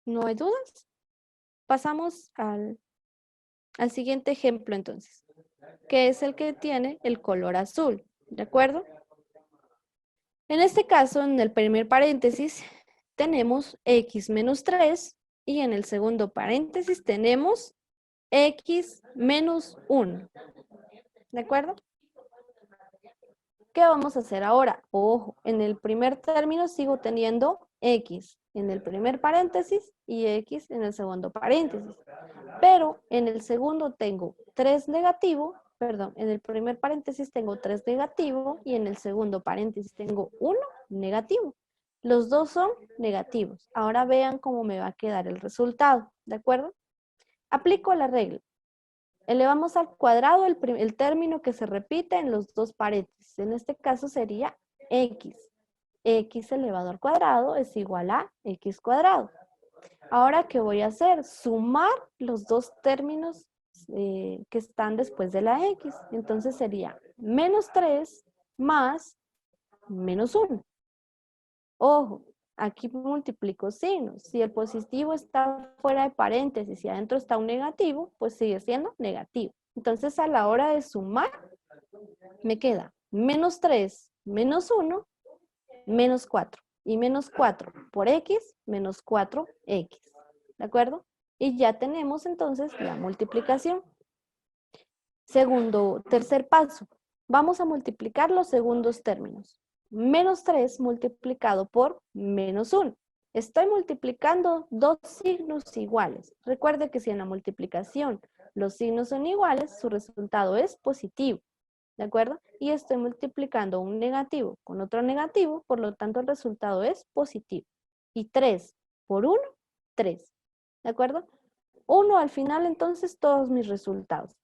¿No hay dudas? Pasamos al siguiente ejemplo entonces, que es el que tiene el color azul, ¿de acuerdo? En este caso, en el primer paréntesis, tenemos x menos 3 y en el segundo paréntesis tenemos x menos 1, ¿de acuerdo? ¿Qué vamos a hacer ahora? Ojo, en el primer término sigo teniendo x en el primer paréntesis y x en el segundo paréntesis. Pero en el segundo tengo 3 negativo, perdón, en el primer paréntesis tengo 3 negativo y en el segundo paréntesis tengo 1 negativo. Los dos son negativos. Ahora vean cómo me va a quedar el resultado, ¿de acuerdo? Aplico la regla. Elevamos al cuadrado el término que se repite en los dos paréntesis. En este caso sería x. X elevado al cuadrado es igual a x cuadrado. Ahora, ¿qué voy a hacer? Sumar los dos términos que están después de la x. Entonces sería menos 3 más menos 1. Ojo, aquí multiplico signos. Si el positivo está fuera de paréntesis y adentro está un negativo, pues sigue siendo negativo. Entonces, a la hora de sumar, me queda menos 3 menos 1, menos 4. Y menos 4 por x, menos 4x. ¿De acuerdo? Y ya tenemos entonces la multiplicación. Tercer paso. Vamos a multiplicar los segundos términos. Menos 3 multiplicado por menos 1. Estoy multiplicando dos signos iguales. Recuerde que si en la multiplicación los signos son iguales, su resultado es positivo. ¿De acuerdo? Y estoy multiplicando un negativo con otro negativo, por lo tanto el resultado es positivo. Y 3 por 1, 3. ¿De acuerdo? 1 al final, entonces, todos mis resultados.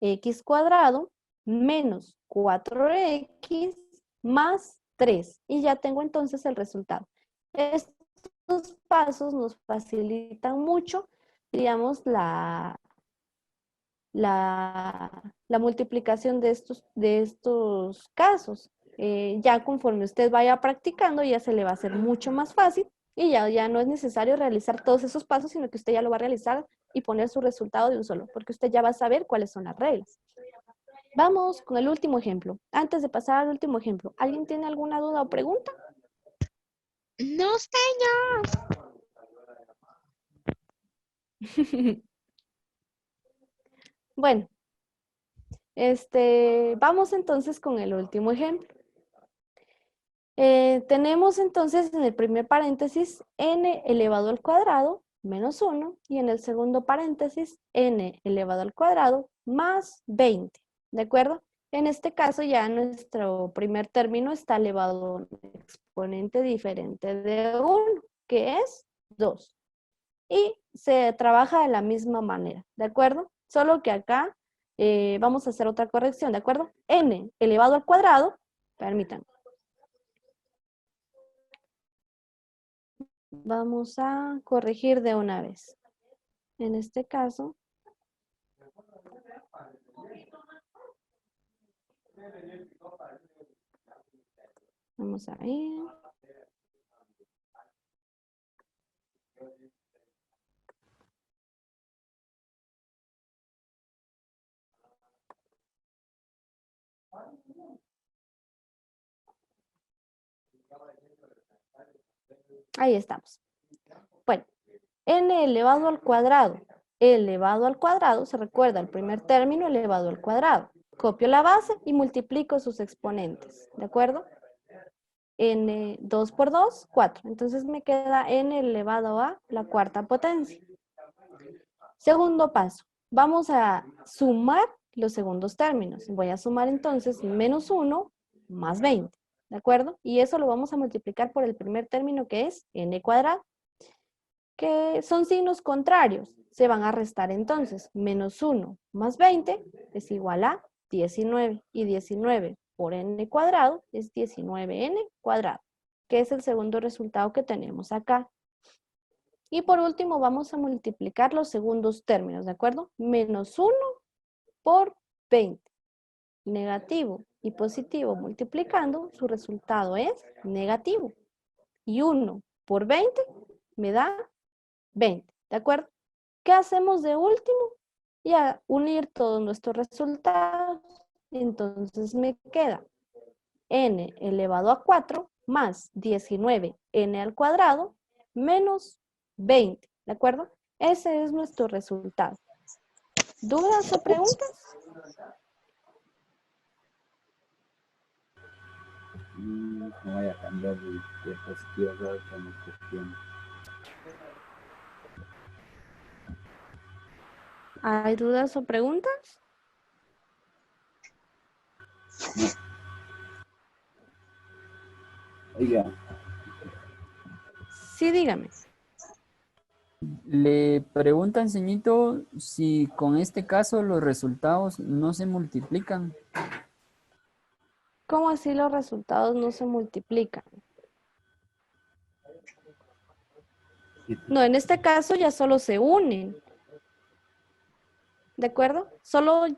X cuadrado menos 4x más 3. Y ya tengo entonces el resultado. Estos pasos nos facilitan mucho, digamos, la multiplicación de estos casos. Ya conforme usted vaya practicando, ya se le va a hacer mucho más fácil y ya no es necesario realizar todos esos pasos, sino que usted ya lo va a realizar y poner su resultado de un solo, porque usted ya va a saber cuáles son las reglas. Vamos con el último ejemplo. Antes de pasar al último ejemplo, ¿alguien tiene alguna duda o pregunta? No, señor. Bueno, vamos entonces con el último ejemplo. Tenemos entonces en el primer paréntesis n elevado al cuadrado menos 1 y en el segundo paréntesis n elevado al cuadrado más 20, ¿de acuerdo? En este caso ya nuestro primer término está elevado a un exponente diferente de 1, que es 2. Y se trabaja de la misma manera, ¿de acuerdo? Solo que acá vamos a hacer otra corrección, ¿de acuerdo? N elevado al cuadrado, permítanme. Vamos a corregir de una vez. En este caso, vamos a ir. Ahí estamos. Bueno, n elevado al cuadrado. Elevado al cuadrado, se recuerda el primer término elevado al cuadrado. Copio la base y multiplico sus exponentes, ¿de acuerdo? N, 2 por 2, 4. Entonces me queda n elevado a la cuarta potencia. Segundo paso. Vamos a sumar los segundos términos. Voy a sumar entonces menos 1 más 20. ¿De acuerdo? Y eso lo vamos a multiplicar por el primer término que es n cuadrado. Que son signos contrarios. Se van a restar entonces. Menos 1 más 20 es igual a 19. Y 19 por n cuadrado es 19n cuadrado. que es el segundo resultado que tenemos acá. Y por último vamos a multiplicar los segundos términos, ¿de acuerdo? Menos 1 por 20. Negativo y positivo multiplicando, su resultado es negativo. Y 1 por 20 me da 20, ¿de acuerdo? ¿Qué hacemos de último? Ya unir todos nuestros resultados. Entonces me queda n elevado a 4 más 19n al cuadrado menos 20, ¿de acuerdo? Ese es nuestro resultado. ¿Dudas o preguntas? No vaya a cambiar de diapositiva ahora que me cuestione. ¿Hay dudas o preguntas? Oiga, Sí, dígame. Le preguntan, señorito, si con este caso los resultados no se multiplican. ¿Cómo así los resultados no se multiplican? No, en este caso ya solo se unen. ¿De acuerdo?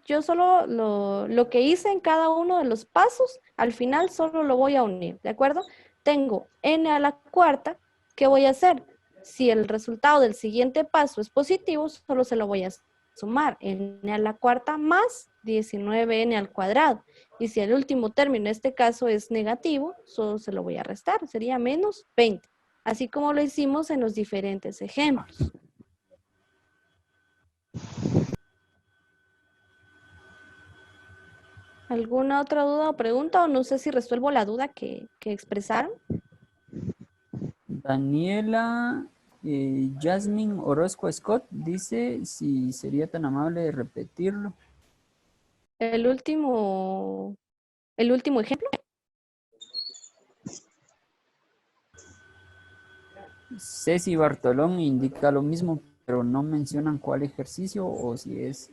Yo solo lo que hice en cada uno de los pasos, al final solo lo voy a unir, ¿de acuerdo? Tengo n a la cuarta, ¿qué voy a hacer? Si el resultado del siguiente paso es positivo, solo se lo voy a sumar, n a la cuarta más 19n al cuadrado. Y si el último término en este caso es negativo, solo se lo voy a restar, sería menos 20. Así como lo hicimos en los diferentes ejemplos. ¿Alguna otra duda o pregunta? O no sé si resuelvo la duda que expresaron. Daniela Jasmine Orozco Scott dice si sería tan amable de repetirlo. El último ejemplo. Ceci Bartolón indica lo mismo, pero no mencionan cuál ejercicio o si es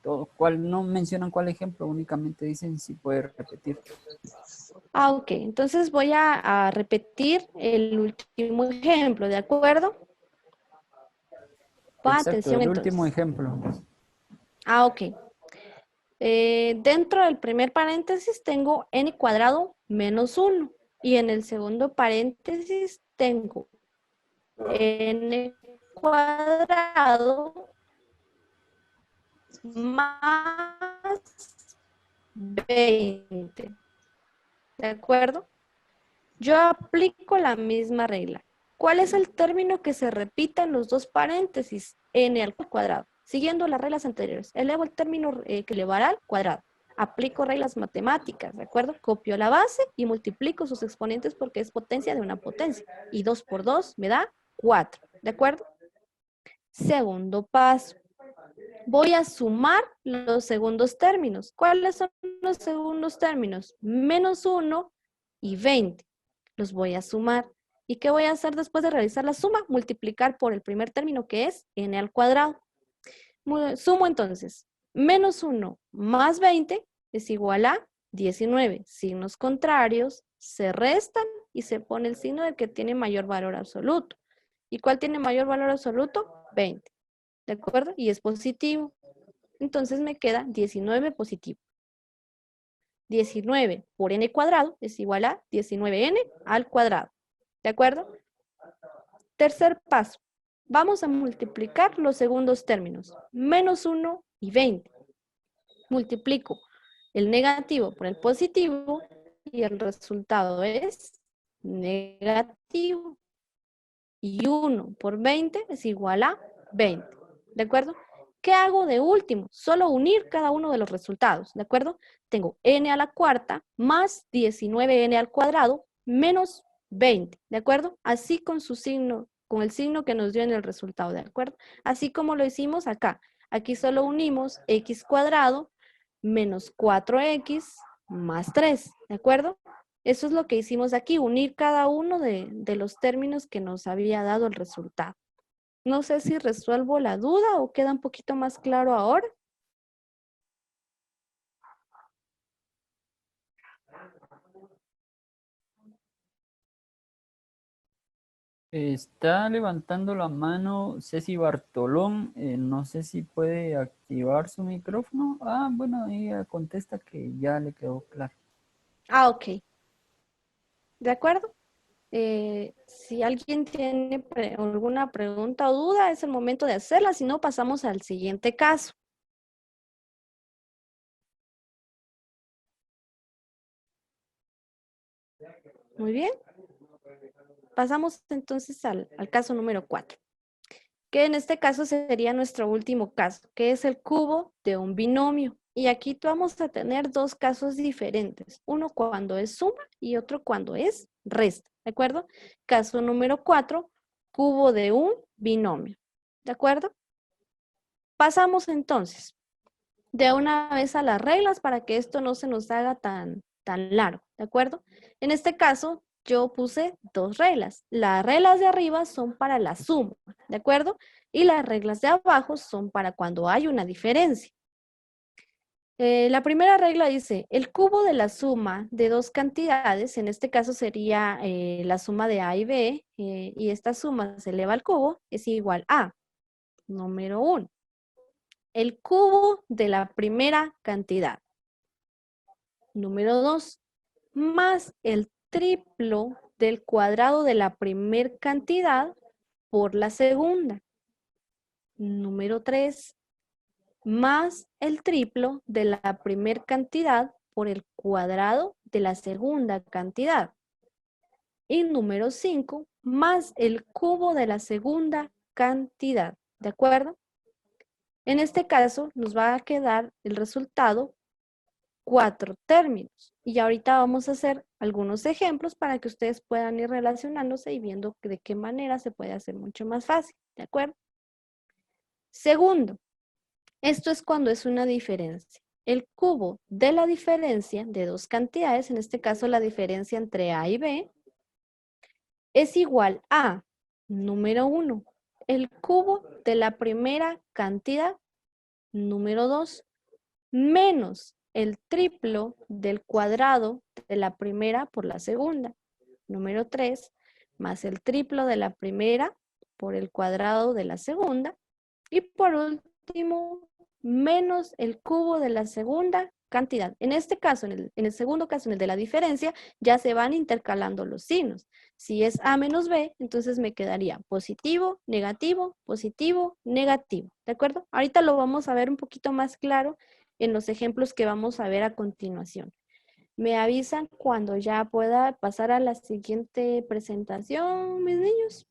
todo. No mencionan cuál ejemplo, únicamente dicen si puede repetir. Ah, ok. Entonces voy a repetir el último ejemplo, ¿de acuerdo? Pon Exacto, atención el entonces. último ejemplo. Ah, ok. Dentro del primer paréntesis tengo n cuadrado menos 1. Y en el segundo paréntesis tengo n cuadrado más 20. ¿De acuerdo? Yo aplico la misma regla. ¿Cuál es el término que se repita en los dos paréntesis? N al cuadrado. Siguiendo las reglas anteriores. Elevo el término que elevará al cuadrado. Aplico reglas matemáticas, ¿de acuerdo? Copio la base y multiplico sus exponentes porque es potencia de una potencia. Y 2 por 2 me da 4, ¿de acuerdo? Segundo paso. Voy a sumar los segundos términos. ¿Cuáles son los segundos términos? Menos 1 y 20. Los voy a sumar. ¿Y qué voy a hacer después de realizar la suma? Multiplicar por el primer término que es n al cuadrado. Sumo entonces. Menos 1 más 20 es igual a 19. Signos contrarios se restan y se pone el signo del que tiene mayor valor absoluto. ¿Y cuál tiene mayor valor absoluto? 20. ¿De acuerdo? Y es positivo. Entonces me queda 19 positivo. 19 por n cuadrado es igual a 19n al cuadrado. ¿De acuerdo? Tercer paso. Vamos a multiplicar los segundos términos. Menos 1 y 20. Multiplico el negativo por el positivo y el resultado es negativo. Y 1 por 20 es igual a 20. ¿De acuerdo? ¿Qué hago de último? Solo unir cada uno de los resultados, ¿de acuerdo? Tengo n a la cuarta más 19n al cuadrado menos 20, ¿de acuerdo? Así con su signo, con el signo que nos dio en el resultado, ¿de acuerdo? Así como lo hicimos acá. Aquí solo unimos x cuadrado menos 4x más 3, ¿de acuerdo? Eso es lo que hicimos aquí, unir cada uno de los términos que nos había dado el resultado. No sé si resuelvo la duda o queda un poquito más claro ahora. Está levantando la mano Ceci Bartolón. No sé si puede activar su micrófono. Ah, bueno, ella contesta que ya le quedó claro. Ah, ok. ¿De acuerdo? Si alguien tiene alguna pregunta o duda, es el momento de hacerla. Si no, pasamos al siguiente caso. Muy bien. Pasamos entonces al caso número 4, que en este caso sería nuestro último caso, que es el cubo de un binomio. Y aquí vamos a tener dos casos diferentes, uno cuando es suma y otro cuando es resta, ¿de acuerdo? Caso número 4, cubo de un binomio, ¿de acuerdo? Pasamos entonces de una vez a las reglas para que esto no se nos haga tan largo, ¿de acuerdo? En este caso, yo puse dos reglas. Las reglas de arriba son para la suma, ¿de acuerdo? Y las reglas de abajo son para cuando hay una diferencia. La primera regla dice, el cubo de la suma de dos cantidades, en este caso sería la suma de A y B, y esta suma se eleva al cubo, es igual a, número 1, el cubo de la primera cantidad. Número 2, más el triplo del cuadrado de la primera cantidad por la segunda. Número 3, más el triplo de la primera cantidad por el cuadrado de la segunda cantidad. Y número 5, más el cubo de la segunda cantidad. ¿De acuerdo? En este caso nos va a quedar el resultado 4 términos. Y ahorita vamos a hacer algunos ejemplos para que ustedes puedan ir relacionándose y viendo de qué manera se puede hacer mucho más fácil, ¿de acuerdo? Segundo, esto es cuando es una diferencia. El cubo de la diferencia de dos cantidades, en este caso la diferencia entre A y B, es igual a, número 1, el cubo de la primera cantidad, número 2, menos el triplo del cuadrado de la primera por la segunda. Número 3, más el triplo de la primera por el cuadrado de la segunda. Y por último, menos el cubo de la segunda cantidad. En este caso, en el segundo caso, en el de la diferencia, ya se van intercalando los signos. Si es A menos B, entonces me quedaría positivo, negativo, positivo, negativo. ¿De acuerdo? Ahorita lo vamos a ver un poquito más claro en los ejemplos que vamos a ver a continuación. Me avisan cuando ya pueda pasar a la siguiente presentación, mis niños.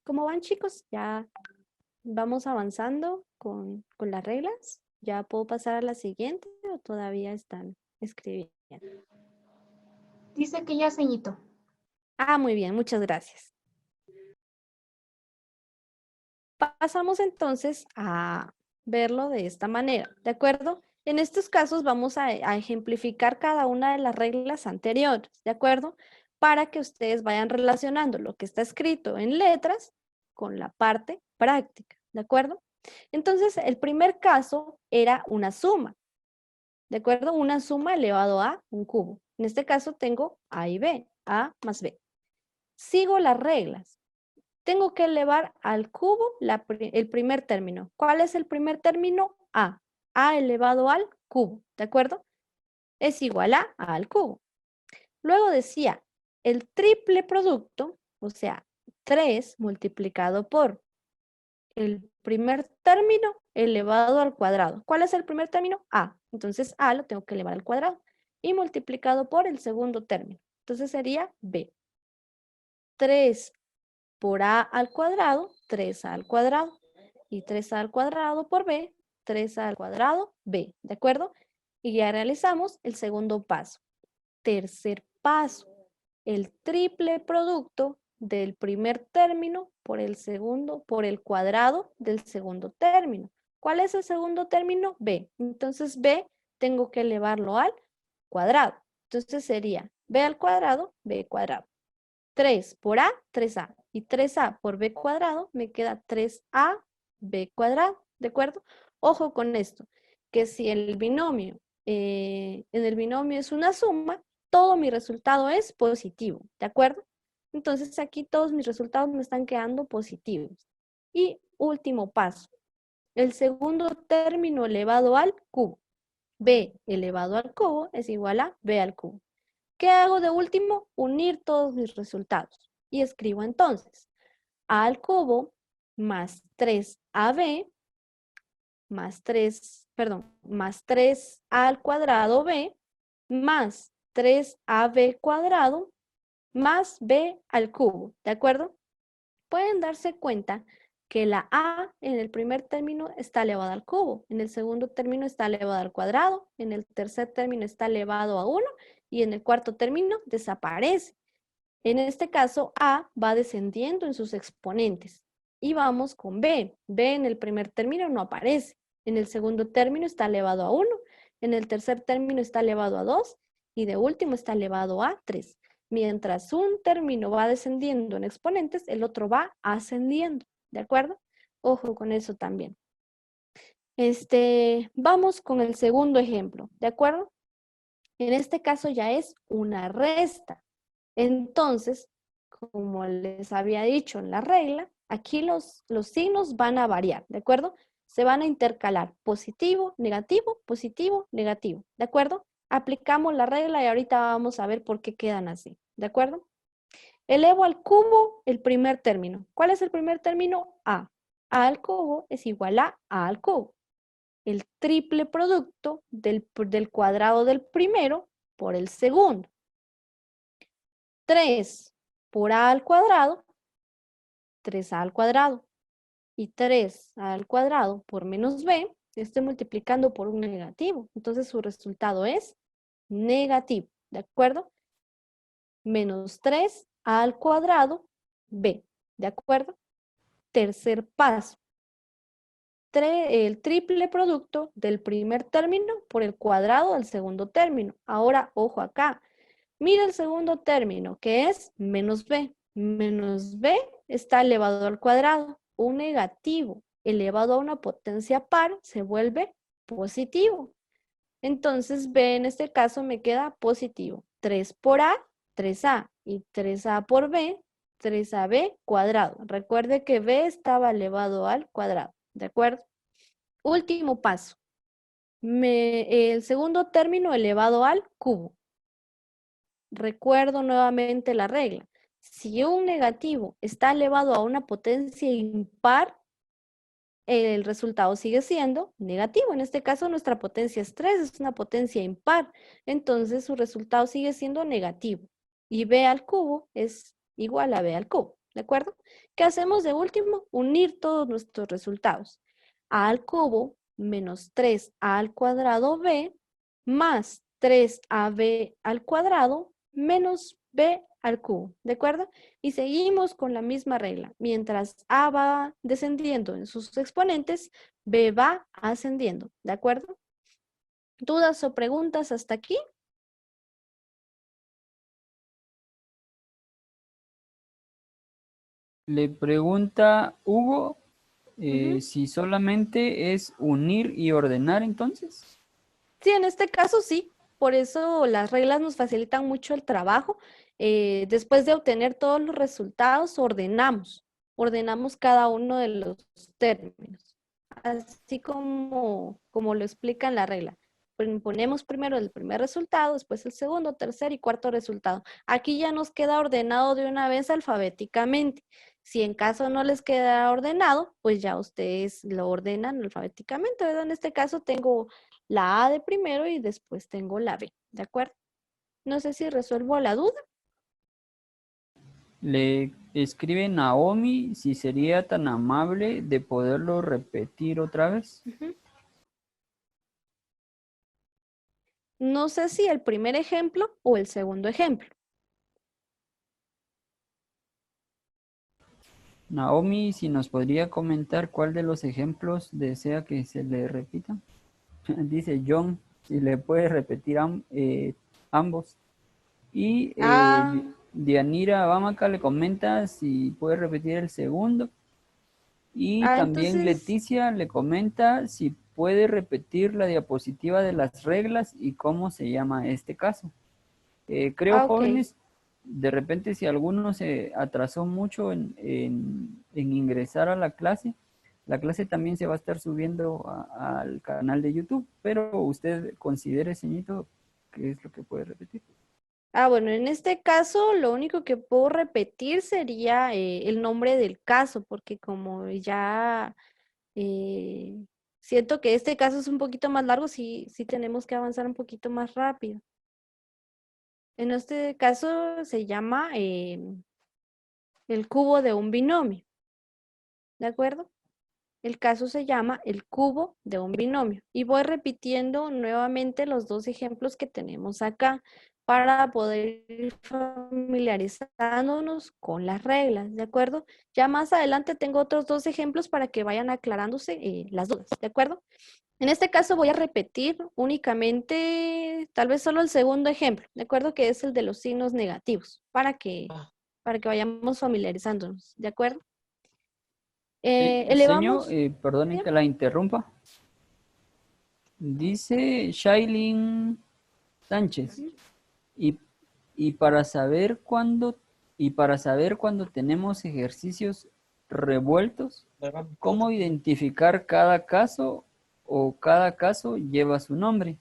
¿Cómo van, chicos? ¿Ya vamos avanzando con las reglas? ¿Ya puedo pasar a la siguiente o todavía están escribiendo? Dice que ya, ceñito. Ah, muy bien, muchas gracias. Pasamos entonces a verlo de esta manera, ¿de acuerdo? En estos casos vamos a ejemplificar cada una de las reglas anteriores, ¿de acuerdo? Para que ustedes vayan relacionando lo que está escrito en letras con la parte práctica, ¿de acuerdo? Entonces, el primer caso era una suma, ¿de acuerdo? Una suma elevado a un cubo. En este caso tengo A y B, A más B. Sigo las reglas. Tengo que elevar al cubo el primer término. ¿Cuál es el primer término? A. A elevado al cubo, ¿de acuerdo? Es igual a al cubo. Luego decía, el triple producto, o sea, 3 multiplicado por el primer término elevado al cuadrado. ¿Cuál es el primer término? A. Entonces A lo tengo que elevar al cuadrado. Y multiplicado por el segundo término. Entonces sería B. 3 por A al cuadrado, 3A al cuadrado. Y 3A al cuadrado por B, 3A al cuadrado, B. ¿De acuerdo? Y ya realizamos el segundo paso. Tercer paso. El triple producto del primer término por el segundo, por el cuadrado del segundo término. ¿Cuál es el segundo término? B. Entonces B tengo que elevarlo al cuadrado. Entonces sería B al cuadrado, B cuadrado. 3 por A, 3A. Y 3A por B cuadrado me queda 3A, B cuadrado. ¿De acuerdo? Ojo con esto, que si el binomio, en el binomio es una suma, todo mi resultado es positivo. ¿De acuerdo? Entonces aquí todos mis resultados me están quedando positivos. Y último paso, el segundo término elevado al cubo. B elevado al cubo es igual a B al cubo. ¿Qué hago de último? Unir todos mis resultados. Y escribo entonces A al cubo más 3AB más 3A al cuadrado B más 3AB cuadrado más B al cubo. ¿De acuerdo? Pueden darse cuenta que la A en el primer término está elevada al cubo, en el segundo término está elevada al cuadrado, en el tercer término está elevado a 1 y en el cuarto término desaparece. En este caso, A va descendiendo en sus exponentes. Y vamos con B. B en el primer término no aparece. En el segundo término está elevado a 1. En el tercer término está elevado a 2. Y de último está elevado a 3. Mientras un término va descendiendo en exponentes, el otro va ascendiendo. ¿De acuerdo? Ojo con eso también. Vamos con el segundo ejemplo. ¿De acuerdo? En este caso ya es una resta. Entonces, como les había dicho en la regla, aquí los signos van a variar, ¿de acuerdo? Se van a intercalar positivo, negativo, ¿de acuerdo? Aplicamos la regla y ahorita vamos a ver por qué quedan así, ¿de acuerdo? Elevo al cubo el primer término. ¿Cuál es el primer término? A. A al cubo es igual a A al cubo. El triple producto del cuadrado del primero por el segundo. 3 por A al cuadrado, 3A al cuadrado. Y 3A al cuadrado por menos B, estoy multiplicando por un negativo. Entonces su resultado es negativo, ¿de acuerdo? Menos 3A al cuadrado, B, ¿de acuerdo? Tercer paso. El triple producto del primer término por el cuadrado del segundo término. Ahora, ojo acá. Mira el segundo término, que es menos B. Menos B está elevado al cuadrado. Un negativo elevado a una potencia par se vuelve positivo. Entonces B en este caso me queda positivo. 3 por A, 3A. Y 3A por B, 3AB cuadrado. Recuerde que B estaba elevado al cuadrado. ¿De acuerdo? Último paso. El segundo término elevado al cubo. Recuerdo nuevamente la regla. Si un negativo está elevado a una potencia impar, el resultado sigue siendo negativo. En este caso nuestra potencia es 3, es una potencia impar. Entonces su resultado sigue siendo negativo. Y B al cubo es igual a B al cubo. ¿De acuerdo? ¿Qué hacemos de último? Unir todos nuestros resultados. A al cubo menos 3A al cuadrado B más 3AB al cuadrado menos B al cubo, ¿de acuerdo? Y seguimos con la misma regla. Mientras A va descendiendo en sus exponentes, B va ascendiendo, ¿de acuerdo? ¿Dudas o preguntas hasta aquí? Le pregunta Hugo si solamente es unir y ordenar entonces. Sí, en este caso sí, por eso las reglas nos facilitan mucho el trabajo. Después de obtener todos los resultados, ordenamos cada uno de los términos, así como lo explica en la regla. Ponemos primero el primer resultado, después el segundo, tercer y cuarto resultado. Aquí ya nos queda ordenado de una vez alfabéticamente. Si en caso no les queda ordenado, pues ya ustedes lo ordenan alfabéticamente, ¿verdad? En este caso tengo la A de primero y después tengo la B, ¿de acuerdo? No sé si resuelvo la duda. Le escribe Naomi si sería tan amable de poderlo repetir otra vez. No sé si el primer ejemplo o el segundo ejemplo. Naomi, si nos podría comentar cuál de los ejemplos desea que se le repita. Dice John, si le puede repetir ambos. Y Dianira Bamaca le comenta si puede repetir el segundo. Y también entonces, Leticia le comenta si puede repetir la diapositiva de las reglas y cómo se llama este caso. Creo, ok. jóvenes, de repente si alguno se atrasó mucho en ingresar a la clase también se va a estar subiendo al canal de YouTube, pero usted considere, señorito, qué es lo que puede repetir. Bueno, en este caso lo único que puedo repetir sería el nombre del caso, porque como ya siento que este caso es un poquito más largo, sí tenemos que avanzar un poquito más rápido. En este caso se llama el cubo de un binomio, ¿de acuerdo? El caso se llama el cubo de un binomio. Y voy repitiendo nuevamente los dos ejemplos que tenemos acá para poder ir familiarizándonos con las reglas, ¿de acuerdo? Ya más adelante tengo otros dos ejemplos para que vayan aclarándose las dudas, ¿de acuerdo? En este caso voy a repetir únicamente, tal vez solo el segundo ejemplo, ¿de acuerdo? Que es el de los signos negativos, para que vayamos familiarizándonos, ¿de acuerdo? Señor, Elevamos. perdonen que la interrumpa. Dice Shailin Sánchez. Y para saber cuándo tenemos ejercicios revueltos, ¿cómo identificar cada caso o cada caso lleva su nombre?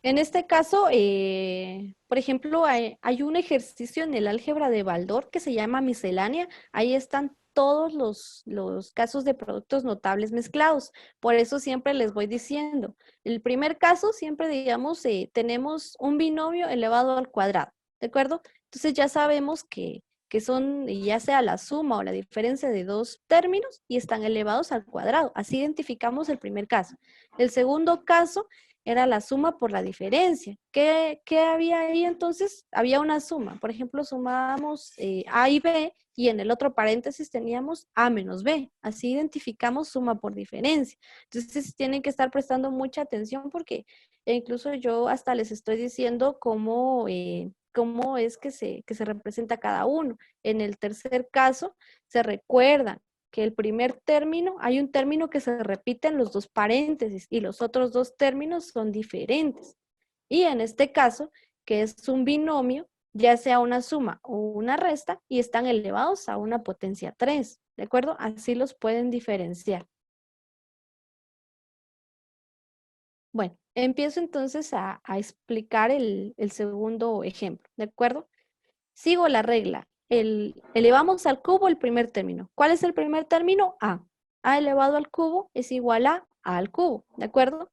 En este caso, por ejemplo, hay un ejercicio en el álgebra de Baldor que se llama miscelánea. Ahí están todos los casos de productos notables mezclados. Por eso siempre les voy diciendo. El primer caso, siempre digamos, tenemos un binomio elevado al cuadrado, ¿de acuerdo? Entonces ya sabemos que son ya sea la suma o la diferencia de dos términos y están elevados al cuadrado. Así identificamos el primer caso. El segundo caso era la suma por la diferencia. ¿Qué había ahí entonces? Había una suma. Por ejemplo, sumábamos A y B y en el otro paréntesis teníamos A menos B. Así identificamos suma por diferencia. Entonces tienen que estar prestando mucha atención porque incluso yo hasta les estoy diciendo cómo es que se representa cada uno. En el tercer caso, se recuerdan que el primer término, hay un término que se repite en los dos paréntesis y los otros dos términos son diferentes. Y en este caso, que es un binomio, ya sea una suma o una resta, y están elevados a una potencia 3, ¿de acuerdo? Así los pueden diferenciar. Bueno, empiezo entonces a explicar el segundo ejemplo, ¿de acuerdo? Sigo la regla. Elevamos al cubo el primer término. ¿Cuál es el primer término? A. A elevado al cubo es igual a al cubo, ¿de acuerdo?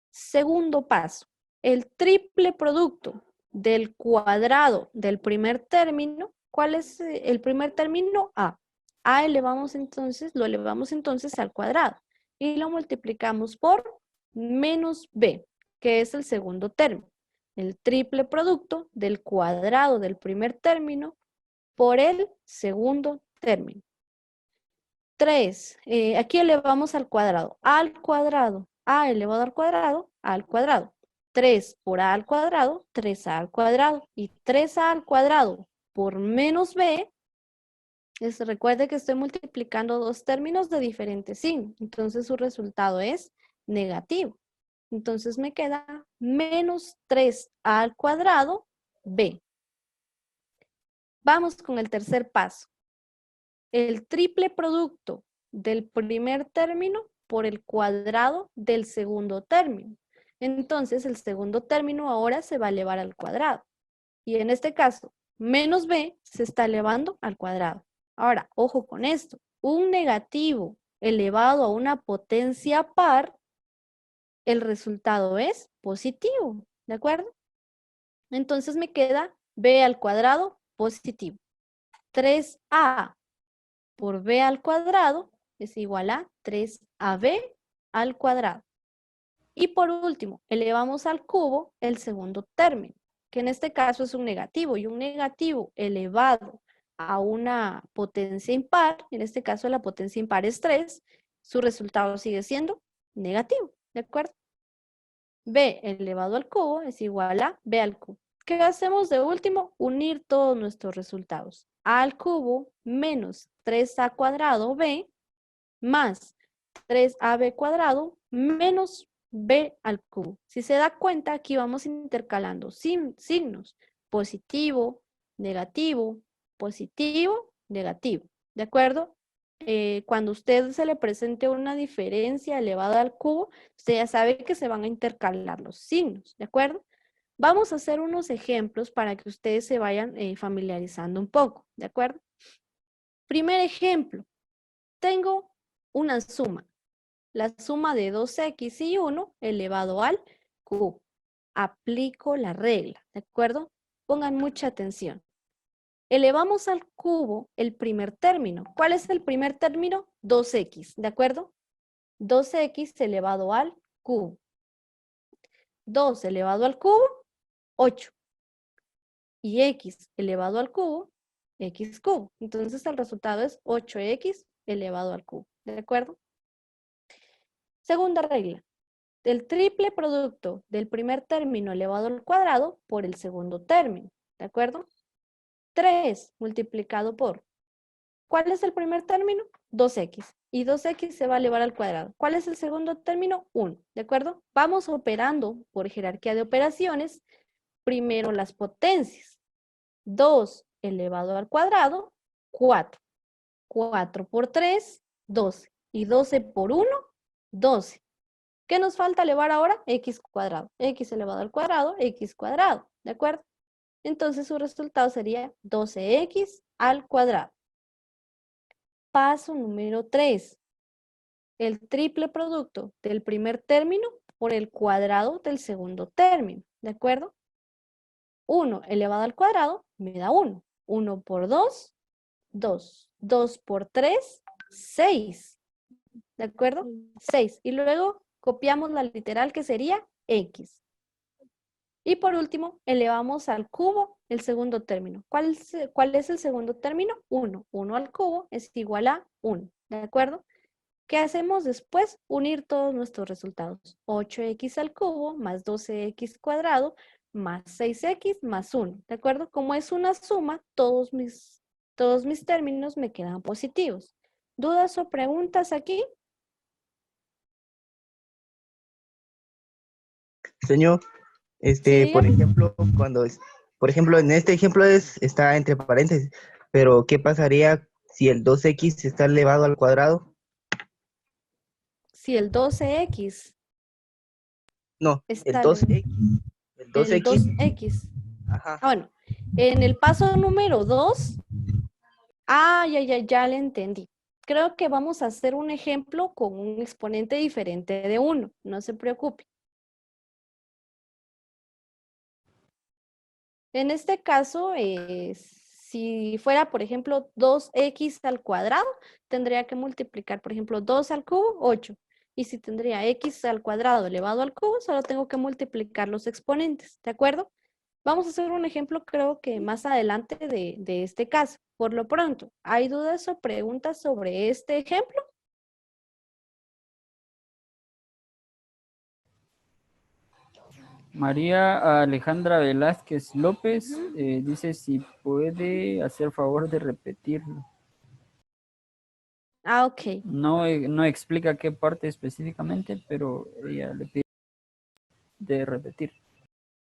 Segundo paso. El triple producto del cuadrado del primer término. ¿Cuál es el primer término? A. A lo elevamos entonces al cuadrado y lo multiplicamos por menos B, que es el segundo término. El triple producto del cuadrado del primer término por el segundo término. 3. Aquí elevamos al cuadrado. Al cuadrado. A elevado al cuadrado. Al cuadrado. 3 por A al cuadrado. 3A al cuadrado. Y 3A al cuadrado por menos B. Recuerde que estoy multiplicando dos términos de diferente signo. Entonces su resultado es negativo. Entonces me queda menos 3a al cuadrado b. Vamos con el tercer paso. El triple producto del primer término por el cuadrado del segundo término. Entonces el segundo término ahora se va a elevar al cuadrado. Y en este caso, menos b se está elevando al cuadrado. Ahora, ojo con esto. Un negativo elevado a una potencia par, el resultado es positivo, ¿de acuerdo? Entonces me queda b al cuadrado positivo. 3a por b al cuadrado es igual a 3ab al cuadrado. Y por último, elevamos al cubo el segundo término, que en este caso es un negativo, y un negativo elevado a una potencia impar, en este caso la potencia impar es 3, su resultado sigue siendo negativo, ¿de acuerdo? B elevado al cubo es igual a b al cubo. ¿Qué hacemos de último? Unir todos nuestros resultados. A al cubo menos 3a cuadrado b más 3ab cuadrado menos b al cubo. Si se da cuenta, aquí vamos intercalando signos. Positivo, negativo, positivo, negativo. ¿De acuerdo? Cuando a usted se le presente una diferencia elevada al cubo, usted ya sabe que se van a intercalar los signos. ¿De acuerdo? Vamos a hacer unos ejemplos para que ustedes se vayan familiarizando un poco. ¿De acuerdo? Primer ejemplo. Tengo una suma. La suma de 2x y 1 elevado al cubo. Aplico la regla, ¿de acuerdo? Pongan mucha atención. Elevamos al cubo el primer término. ¿Cuál es el primer término? 2x, ¿de acuerdo? 2x elevado al cubo. 2 elevado al cubo, 8. Y x elevado al cubo, x cubo. Entonces el resultado es 8x elevado al cubo, ¿de acuerdo? Segunda regla. El triple producto del primer término elevado al cuadrado por el segundo término, ¿de acuerdo? 3 multiplicado por, ¿cuál es el primer término? 2x. Y 2x se va a elevar al cuadrado. ¿Cuál es el segundo término? 1, ¿de acuerdo? Vamos operando por jerarquía de operaciones. Primero las potencias. 2 elevado al cuadrado, 4. 4 por 3, 12. Y 12 por 1, 12. ¿Qué nos falta elevar ahora? X cuadrado. X elevado al cuadrado, X cuadrado. ¿De acuerdo? Entonces su resultado sería 12X al cuadrado. Paso número 3. El triple producto del primer término por el cuadrado del segundo término. ¿De acuerdo? 1 elevado al cuadrado me da 1. 1 por 2, 2. 2 por 3, 6. ¿De acuerdo? 6. Y luego copiamos la literal que sería X. Y por último, elevamos al cubo el segundo término. ¿Cuál es el segundo término? 1. 1 al cubo es igual a 1. ¿De acuerdo? ¿Qué hacemos después? Unir todos nuestros resultados. 8x al cubo más 12x cuadrado más 6x más 1. ¿De acuerdo? Como es una suma, todos mis términos me quedan positivos. ¿Dudas o preguntas aquí? Señor, Sí, por dígame. ejemplo, por ejemplo, en este ejemplo está entre paréntesis, pero ¿qué pasaría si el 2x está elevado al cuadrado? Si el 12x No, el está 2x, el el 2x, 2x. ajá. Bueno, en el paso número 2, ya le entendí. Creo que vamos a hacer un ejemplo con un exponente diferente de 1. No se preocupe. En este caso, si fuera, por ejemplo, 2x al cuadrado, tendría que multiplicar, por ejemplo, 2 al cubo, 8. Y si tendría x al cuadrado elevado al cubo, solo tengo que multiplicar los exponentes, ¿de acuerdo? Vamos a hacer un ejemplo, creo que más adelante de este caso. Por lo pronto, ¿hay dudas o preguntas sobre este ejemplo? María Alejandra Velázquez López dice si puede hacer favor de repetirlo. Ah, ok. No explica qué parte específicamente, pero ella le pide. de repetir.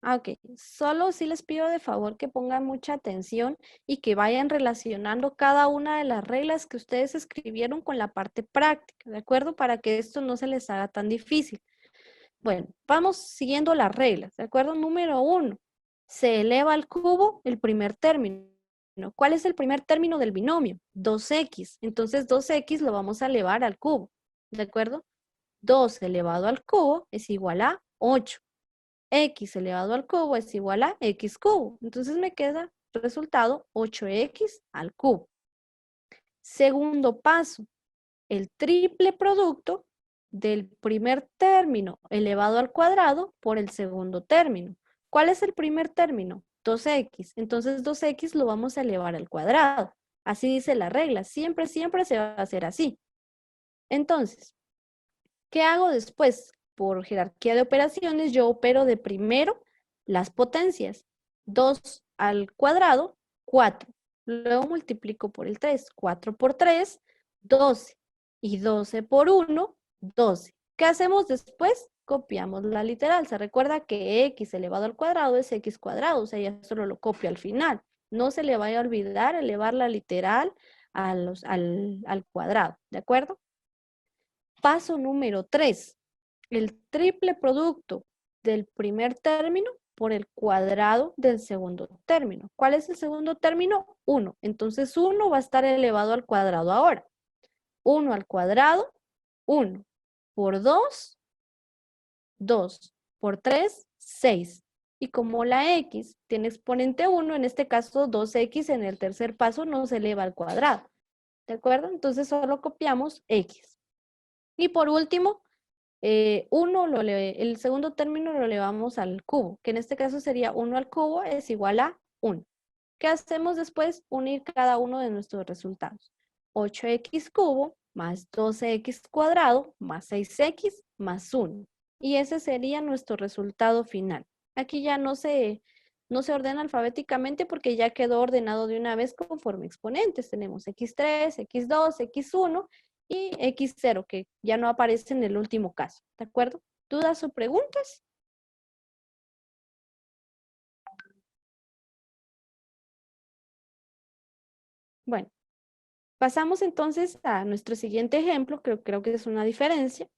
Ok, solo sí les pido de favor que pongan mucha atención y que vayan relacionando cada una de las reglas que ustedes escribieron con la parte práctica, ¿de acuerdo? Para que esto no se les haga tan difícil. Bueno, vamos siguiendo las reglas, ¿de acuerdo? Número 1, se eleva al cubo el primer término. ¿Cuál es el primer término del binomio? 2x. Entonces 2x lo vamos a elevar al cubo, ¿de acuerdo? 2 elevado al cubo es igual a 8. X elevado al cubo es igual a x cubo. Entonces me queda resultado 8x al cubo. Segundo paso, el triple producto del primer término elevado al cuadrado por el segundo término. ¿Cuál es el primer término? 2x. Entonces 2x lo vamos a elevar al cuadrado. Así dice la regla. Siempre, siempre se va a hacer así. Entonces, ¿qué hago después? Por jerarquía de operaciones, yo opero de primero las potencias. 2 al cuadrado, 4. Luego multiplico por el 3. 4 por 3, 12. Y 12 por 1, 12. ¿Qué hacemos después? Copiamos la literal. Se recuerda que x elevado al cuadrado es x cuadrado. O sea, ya solo lo copio al final. No se le vaya a olvidar elevar la literal al cuadrado. ¿De acuerdo? Paso número 3. El triple producto del primer término por el cuadrado del segundo término. ¿Cuál es el segundo término? 1. Entonces 1 va a estar elevado al cuadrado ahora. 1 al cuadrado, 1. Por 2, 2. Por 3, 6. Y como la x tiene exponente 1, en este caso 2x en el tercer paso no se eleva al cuadrado. ¿De acuerdo? Entonces solo copiamos x. Y por último, el segundo término lo elevamos al cubo, que en este caso sería 1 al cubo es igual a 1. ¿Qué hacemos después? Unir cada uno de nuestros resultados. 8x cubo más 12x cuadrado más 6x más 1. Y ese sería nuestro resultado final. Aquí ya no se ordena alfabéticamente porque ya quedó ordenado de una vez conforme exponentes. Tenemos x3, x2, x1 y x0, que ya no aparece en el último caso. ¿De acuerdo? ¿Dudas o preguntas? Bueno, pasamos entonces a nuestro siguiente ejemplo, creo que es una diferencia.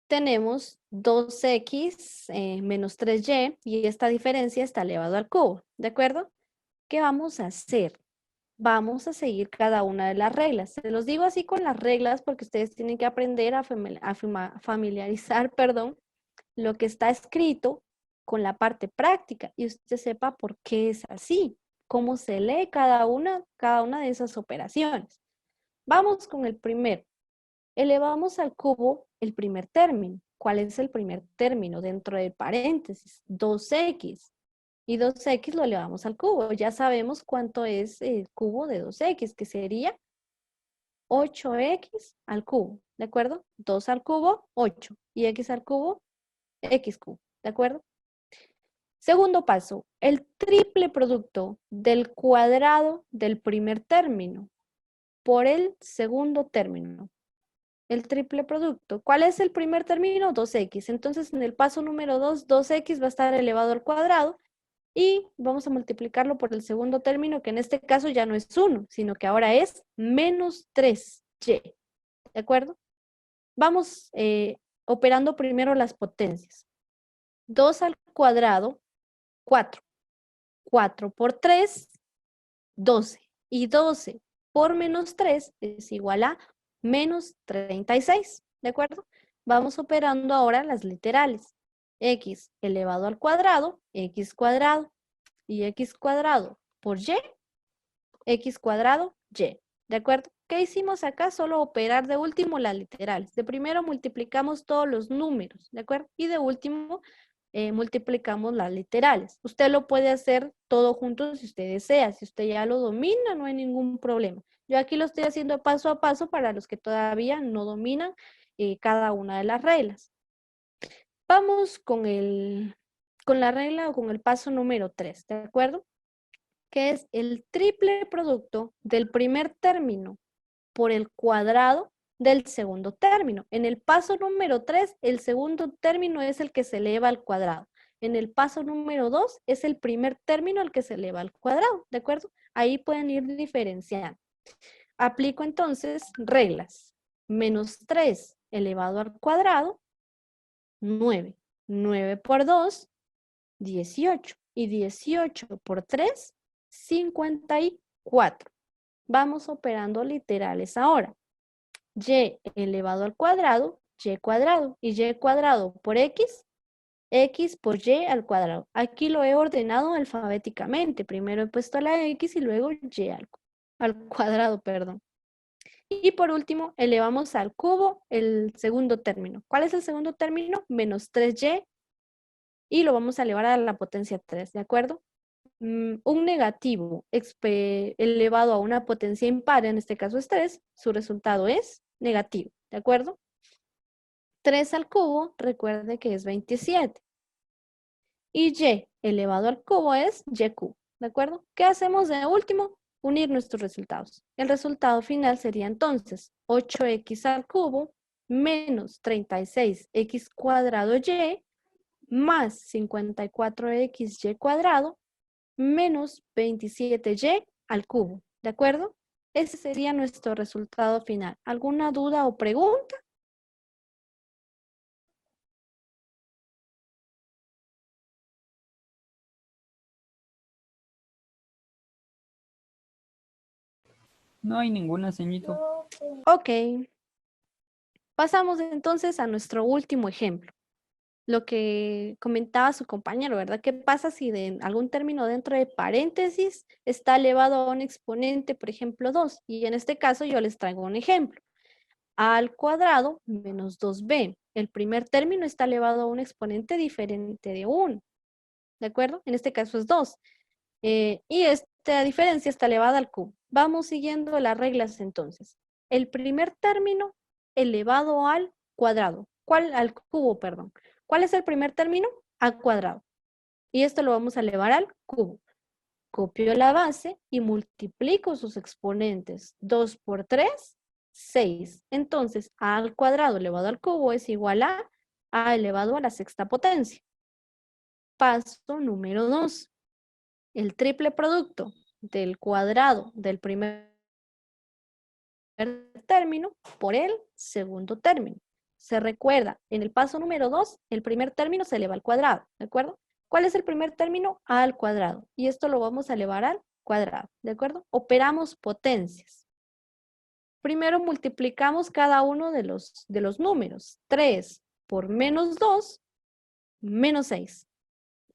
Tenemos 2x menos 3y y esta diferencia está elevado al cubo, ¿de acuerdo? ¿Qué vamos a hacer? Vamos a seguir cada una de las reglas. Se los digo así con las reglas porque ustedes tienen que aprender a familiarizar, perdón, lo que está escrito con la parte práctica y usted sepa por qué es así, cómo se lee cada una de esas operaciones. Vamos con el primero. Elevamos al cubo el primer término. ¿Cuál es el primer término? Dentro de paréntesis, 2x. Y 2x lo elevamos al cubo. Ya sabemos cuánto es el cubo de 2x, que sería 8x al cubo, ¿de acuerdo? 2 al cubo, 8. Y x al cubo, x cubo, ¿de acuerdo? Segundo paso, el triple producto del cuadrado del primer término por el segundo término. El triple producto. ¿Cuál es el primer término? 2x. Entonces, en el paso número 2, 2x va a estar elevado al cuadrado y vamos a multiplicarlo por el segundo término, que en este caso ya no es 1, sino que ahora es menos 3y. ¿De acuerdo? Vamos operando primero las potencias. 2 al cuadrado, 4. 4 por 3, 12. Y 12 por menos 3 es igual a menos 36, ¿de acuerdo? Vamos operando ahora las literales. X elevado al cuadrado, x cuadrado, y x cuadrado por y, x cuadrado, y, ¿de acuerdo? ¿Qué hicimos acá? Solo operar de último las literales. De primero multiplicamos todos los números, ¿de acuerdo? Y de último multiplicamos las literales. Usted lo puede hacer todo junto si usted desea. Si usted ya lo domina, no hay ningún problema. Yo aquí lo estoy haciendo paso a paso para los que todavía no dominan cada una de las reglas. Vamos con la regla o con el paso número 3, ¿de acuerdo? Que es el triple producto del primer término por el cuadrado del segundo término. En el paso número 3, el segundo término es el que se eleva al cuadrado. En el paso número 2 es el primer término al que se eleva al cuadrado, ¿de acuerdo? Ahí pueden ir diferenciando. Aplico entonces reglas. Menos 3 elevado al cuadrado, 9. 9 por 2, 18. Y 18 por 3, 54. Vamos operando literales ahora. Y elevado al cuadrado, y cuadrado. Y y cuadrado por x, x por y al cuadrado. Aquí lo he ordenado alfabéticamente. Primero he puesto la x y luego y al cuadrado, perdón. Y por último, elevamos al cubo el segundo término. ¿Cuál es el segundo término? Menos 3y. Y lo vamos a elevar a la potencia 3, ¿de acuerdo? Un negativo elevado a una potencia impar, en este caso es 3, su resultado es negativo, ¿de acuerdo? 3 al cubo, recuerde que es 27. Y y elevado al cubo es y cubo, ¿de acuerdo? ¿Qué hacemos de último? Unir nuestros resultados. El resultado final sería entonces 8x al cubo menos 36x cuadrado y más 54xy cuadrado menos 27y al cubo, ¿de acuerdo? Ese sería nuestro resultado final. ¿Alguna duda o pregunta? No hay ninguna, señorito. Ok. Pasamos entonces a nuestro último ejemplo. Lo que comentaba su compañero, ¿verdad? ¿Qué pasa si de algún término dentro de paréntesis está elevado a un exponente, por ejemplo, 2? Y en este caso yo les traigo un ejemplo. A al cuadrado menos 2b. El primer término está elevado a un exponente diferente de 1. ¿De acuerdo? En este caso es 2. Y esta diferencia está elevada al cubo. Vamos siguiendo las reglas entonces. El primer término elevado al cuadrado. ¿Cuál? Al cubo, perdón. ¿Cuál es el primer término? Al cuadrado. Y esto lo vamos a elevar al cubo. Copio la base y multiplico sus exponentes. 2 por 3, 6. Entonces, a al cuadrado elevado al cubo es igual a elevado a la sexta potencia. Paso número 2. El triple producto del cuadrado del primer término por el segundo término. Se recuerda, en el paso número 2, el primer término se eleva al cuadrado, ¿de acuerdo? ¿Cuál es el primer término? A al cuadrado. Y esto lo vamos a elevar al cuadrado, ¿de acuerdo? Operamos potencias. Primero multiplicamos cada uno de los números. 3 por menos 2, menos 6.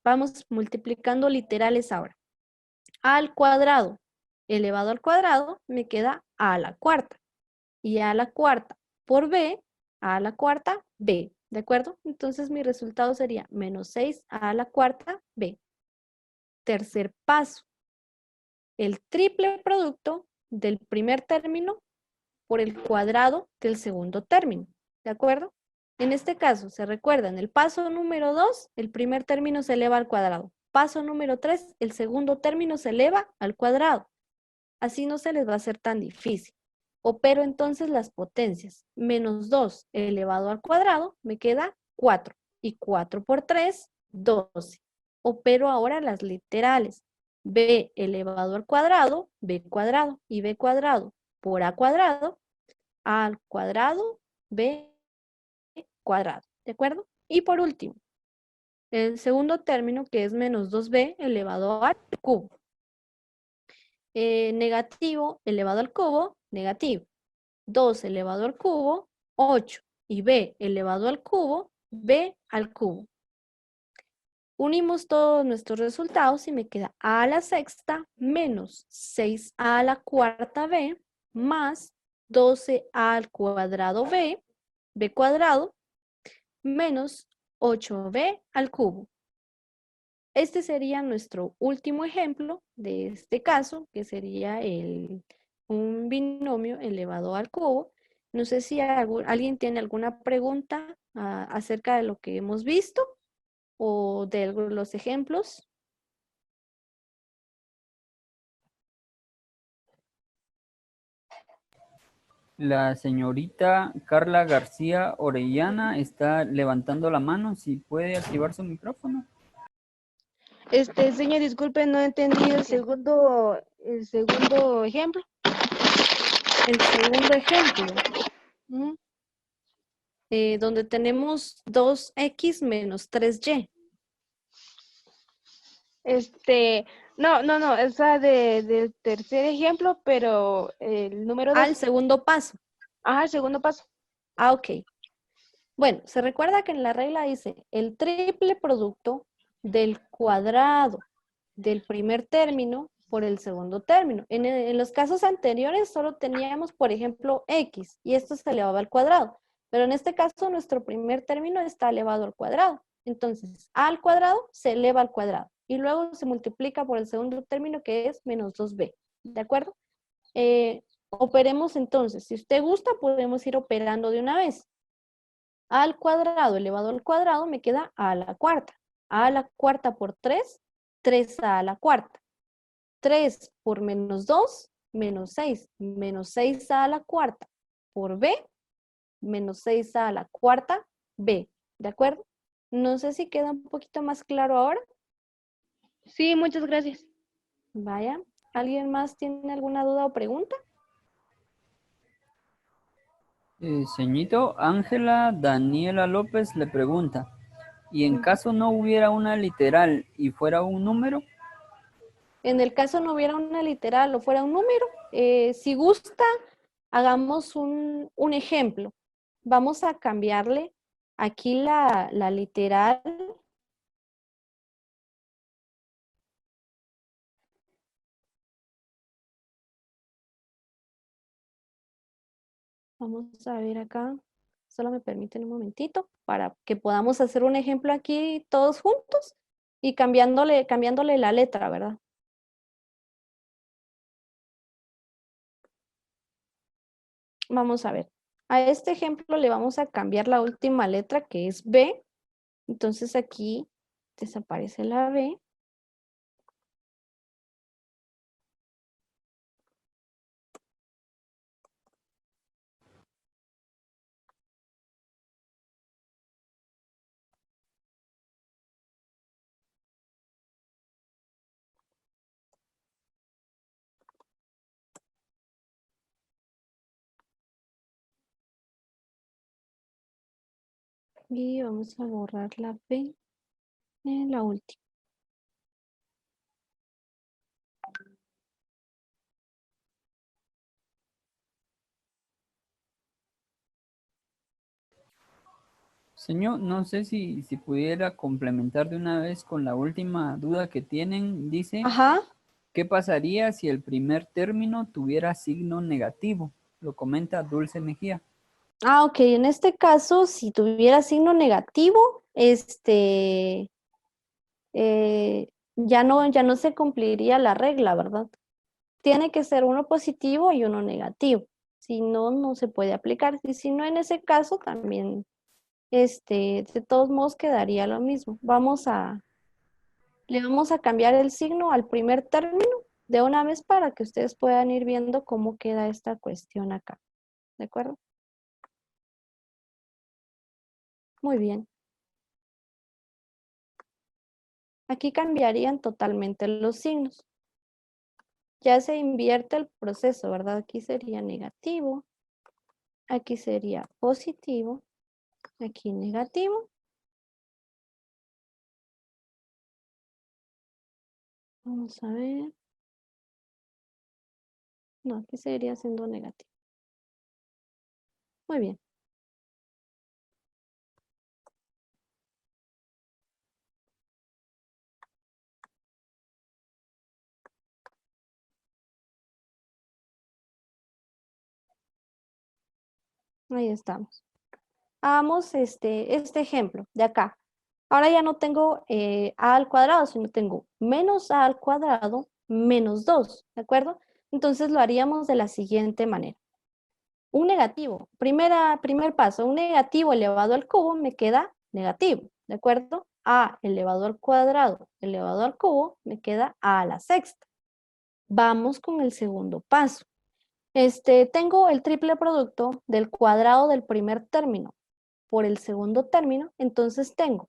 Vamos multiplicando literales ahora. A al cuadrado elevado al cuadrado me queda a la cuarta. Y a la cuarta por b, a la cuarta b, ¿de acuerdo? Entonces mi resultado sería menos 6 a la cuarta b. Tercer paso, el triple producto del primer término por el cuadrado del segundo término, ¿de acuerdo? En este caso, se recuerda, en el paso número 2, el primer término se eleva al cuadrado. Paso número 3, el segundo término se eleva al cuadrado. Así no se les va a hacer tan difícil. Opero entonces las potencias. Menos 2 elevado al cuadrado me queda 4. Y 4 por 3, 12. Opero ahora las literales. B elevado al cuadrado, B cuadrado. Y B cuadrado por A cuadrado, A al cuadrado, B cuadrado. ¿De acuerdo? Y por último, el segundo término que es menos 2B elevado al cubo. Negativo elevado al cubo, negativo. 2 elevado al cubo, 8. Y b elevado al cubo, b al cubo. Unimos todos nuestros resultados y me queda a a la sexta menos 6a a la cuarta b más 12a al cuadrado b, b cuadrado, menos 8b al cubo. Este sería nuestro último ejemplo de este caso, que sería un binomio elevado al cubo. No sé si alguien tiene alguna pregunta acerca de lo que hemos visto o de los ejemplos. La señorita Carla García Orellana está levantando la mano. Si puede activar su micrófono. Señor, disculpe, no entendí el segundo ejemplo. El segundo ejemplo, Ujú. donde tenemos 2x menos 3y. No, o sea, del tercer ejemplo, pero el número Al 2. segundo paso. Ajá, el segundo paso. Ah, ok. Bueno, se recuerda que en la regla dice el triple producto del cuadrado del primer término por el segundo término. En los casos anteriores solo teníamos, por ejemplo, x y esto se elevaba al cuadrado. Pero en este caso nuestro primer término está elevado al cuadrado. Entonces, a al cuadrado se eleva al cuadrado y luego se multiplica por el segundo término que es menos 2b. ¿De acuerdo? Operemos entonces. Si usted gusta, podemos ir operando de una vez. A al cuadrado elevado al cuadrado me queda a la cuarta. A la cuarta por 3, 3a a la cuarta. 3 por menos 2, menos 6. Menos 6a a la cuarta por b, menos 6a a la cuarta, b. ¿De acuerdo? No sé si queda un poquito más claro ahora. Sí, muchas gracias. Vaya. ¿Alguien más tiene alguna duda o pregunta? Señorito, Ángela Daniela López le pregunta, ¿y en caso no hubiera una literal y fuera un número? En el caso no hubiera una literal o fuera un número, si gusta, hagamos un ejemplo. Vamos a cambiarle aquí la literal. Vamos a ver acá. Solo me permiten un momentito para que podamos hacer un ejemplo aquí todos juntos y cambiándole la letra, ¿verdad? Vamos a ver. A este ejemplo le vamos a cambiar la última letra que es B. Entonces aquí desaparece la B. Y vamos a borrar la B en la última. Señor, no sé si pudiera complementar de una vez con la última duda que tienen. Dice, Ajá. ¿qué pasaría si el primer término tuviera signo negativo? Lo comenta Dulce Mejía. Ah, ok. En este caso, si tuviera signo negativo, ya no se cumpliría la regla, ¿verdad? Tiene que ser uno positivo y uno negativo. Si no, no se puede aplicar. Y si no, en ese caso también, de todos modos quedaría lo mismo. Le vamos a cambiar el signo al primer término de una vez para que ustedes puedan ir viendo cómo queda esta cuestión acá. ¿De acuerdo? Muy bien. Aquí cambiarían totalmente los signos. Ya se invierte el proceso, ¿verdad? Aquí sería negativo, aquí sería positivo, aquí negativo. Vamos a ver. No, aquí seguiría siendo negativo. Muy bien. Ahí estamos. Hagamos este ejemplo de acá. Ahora ya no tengo a al cuadrado, sino tengo menos a al cuadrado menos 2, ¿de acuerdo? Entonces lo haríamos de la siguiente manera. Un negativo, primer paso, un negativo elevado al cubo me queda negativo, ¿de acuerdo? A elevado al cuadrado elevado al cubo me queda a la sexta. Vamos con el segundo paso. Tengo el triple producto del cuadrado del primer término por el segundo término, entonces tengo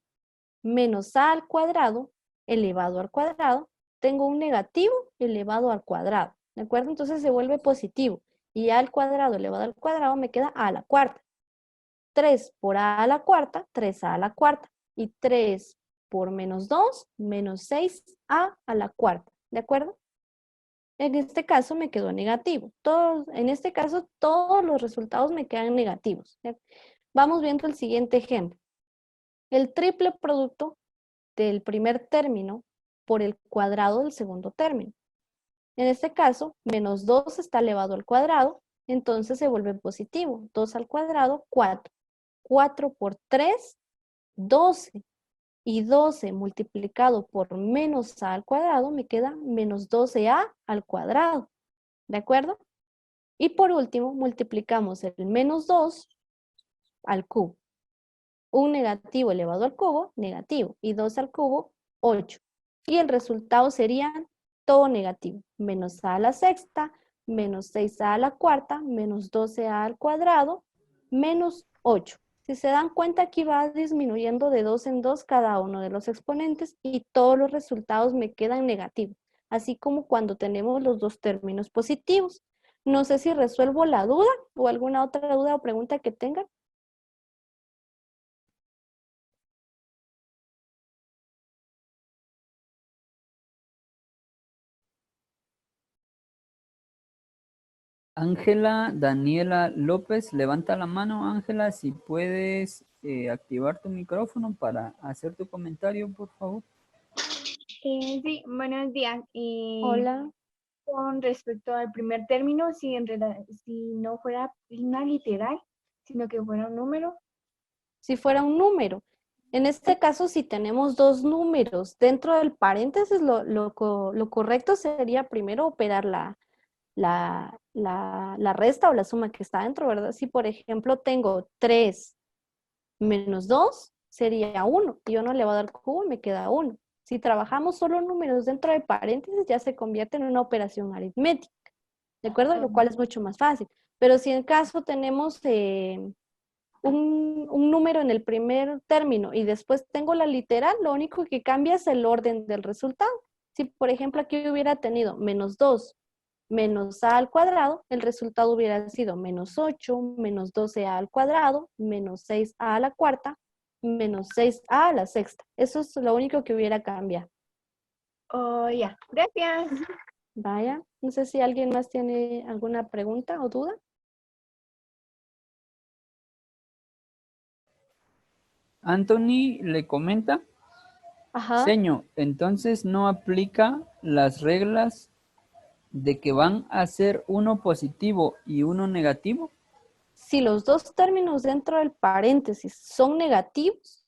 menos a al cuadrado elevado al cuadrado, tengo un negativo elevado al cuadrado, ¿de acuerdo? Entonces se vuelve positivo y a al cuadrado elevado al cuadrado me queda a la cuarta. 3 por a la cuarta, 3a a la cuarta. Y 3 por menos 2, menos 6a a la cuarta, ¿de acuerdo? En este caso me quedó negativo. En este caso todos los resultados me quedan negativos. ¿Sí? Vamos viendo el siguiente ejemplo. El triple producto del primer término por el cuadrado del segundo término. En este caso, menos 2 está elevado al cuadrado, entonces se vuelve positivo. 2 al cuadrado, 4. 4 por 3, 12. Y 12 multiplicado por menos a al cuadrado me queda menos 12a al cuadrado. ¿De acuerdo? Y por último, multiplicamos el menos 2 al cubo. Un negativo elevado al cubo, negativo. Y 2 al cubo, 8. Y el resultado sería todo negativo. Menos a la sexta, menos 6a a la cuarta, menos 12a al cuadrado, menos 8. Si se dan cuenta, aquí va disminuyendo de 2 en 2 cada uno de los exponentes y todos los resultados me quedan negativos. Así como cuando tenemos los dos términos positivos. No sé si resuelvo la duda o alguna otra duda o pregunta que tengan. Ángela Daniela López, levanta la mano, Ángela, si puedes activar tu micrófono para hacer tu comentario, por favor. Sí, buenos días. Hola. Con respecto al primer término, si no fuera una literal, sino que fuera un número. Si fuera un número. En este caso, si tenemos dos números dentro del paréntesis, lo correcto sería primero operar la resta o la suma que está dentro, ¿verdad? Si, por ejemplo, tengo 3 menos 2, sería 1. Y 1 elevado al cubo me queda 1. Si trabajamos solo números dentro de paréntesis, ya se convierte en una operación aritmética, ¿de acuerdo? Lo cual es mucho más fácil. Pero si en caso tenemos un número en el primer término y después tengo la literal, lo único que cambia es el orden del resultado. Si, por ejemplo, aquí hubiera tenido menos 2 menos a al cuadrado, el resultado hubiera sido menos 8, menos 12a al cuadrado, menos 6a a la cuarta, menos 6a a la sexta. Eso es lo único que hubiera cambiado. Oh, ya, gracias. Vaya, no sé si alguien más tiene alguna pregunta o duda. Anthony le comenta, Ajá. señor, entonces no aplica las reglas de que van a ser uno positivo y uno negativo. Si los dos términos dentro del paréntesis son negativos,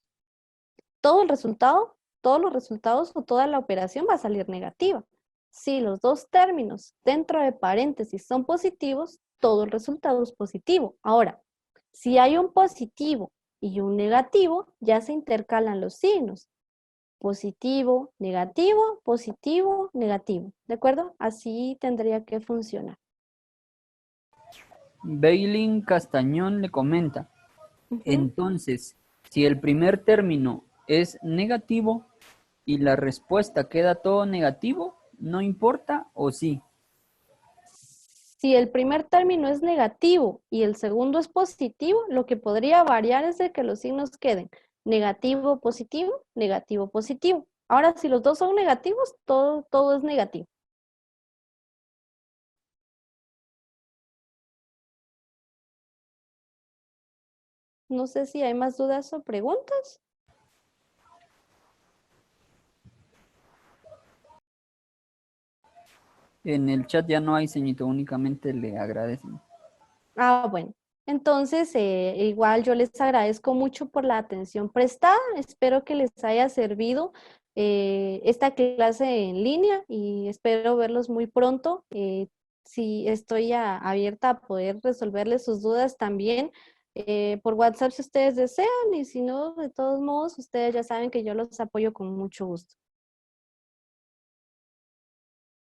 todo el resultado, todos los resultados o toda la operación va a salir negativa. Si los dos términos dentro de paréntesis son positivos, todo el resultado es positivo. Ahora, si hay un positivo y un negativo, ya se intercalan los signos. Positivo, negativo, positivo, negativo. ¿De acuerdo? Así tendría que funcionar. Bailin Castañón le comenta, entonces, si el primer término es negativo y la respuesta queda todo negativo, ¿no importa o sí? Si el primer término es negativo y el segundo es positivo, lo que podría variar es de que los signos queden negativo, positivo, negativo, positivo. Ahora, si los dos son negativos, todo es negativo. No sé si hay más dudas o preguntas. En el chat ya no hay, señorito, únicamente le agradecen. Ah, bueno. Entonces, igual yo les agradezco mucho por la atención prestada. Espero que les haya servido esta clase en línea y espero verlos muy pronto. Si estoy abierta a poder resolverles sus dudas también por WhatsApp si ustedes desean y si no, de todos modos, ustedes ya saben que yo los apoyo con mucho gusto.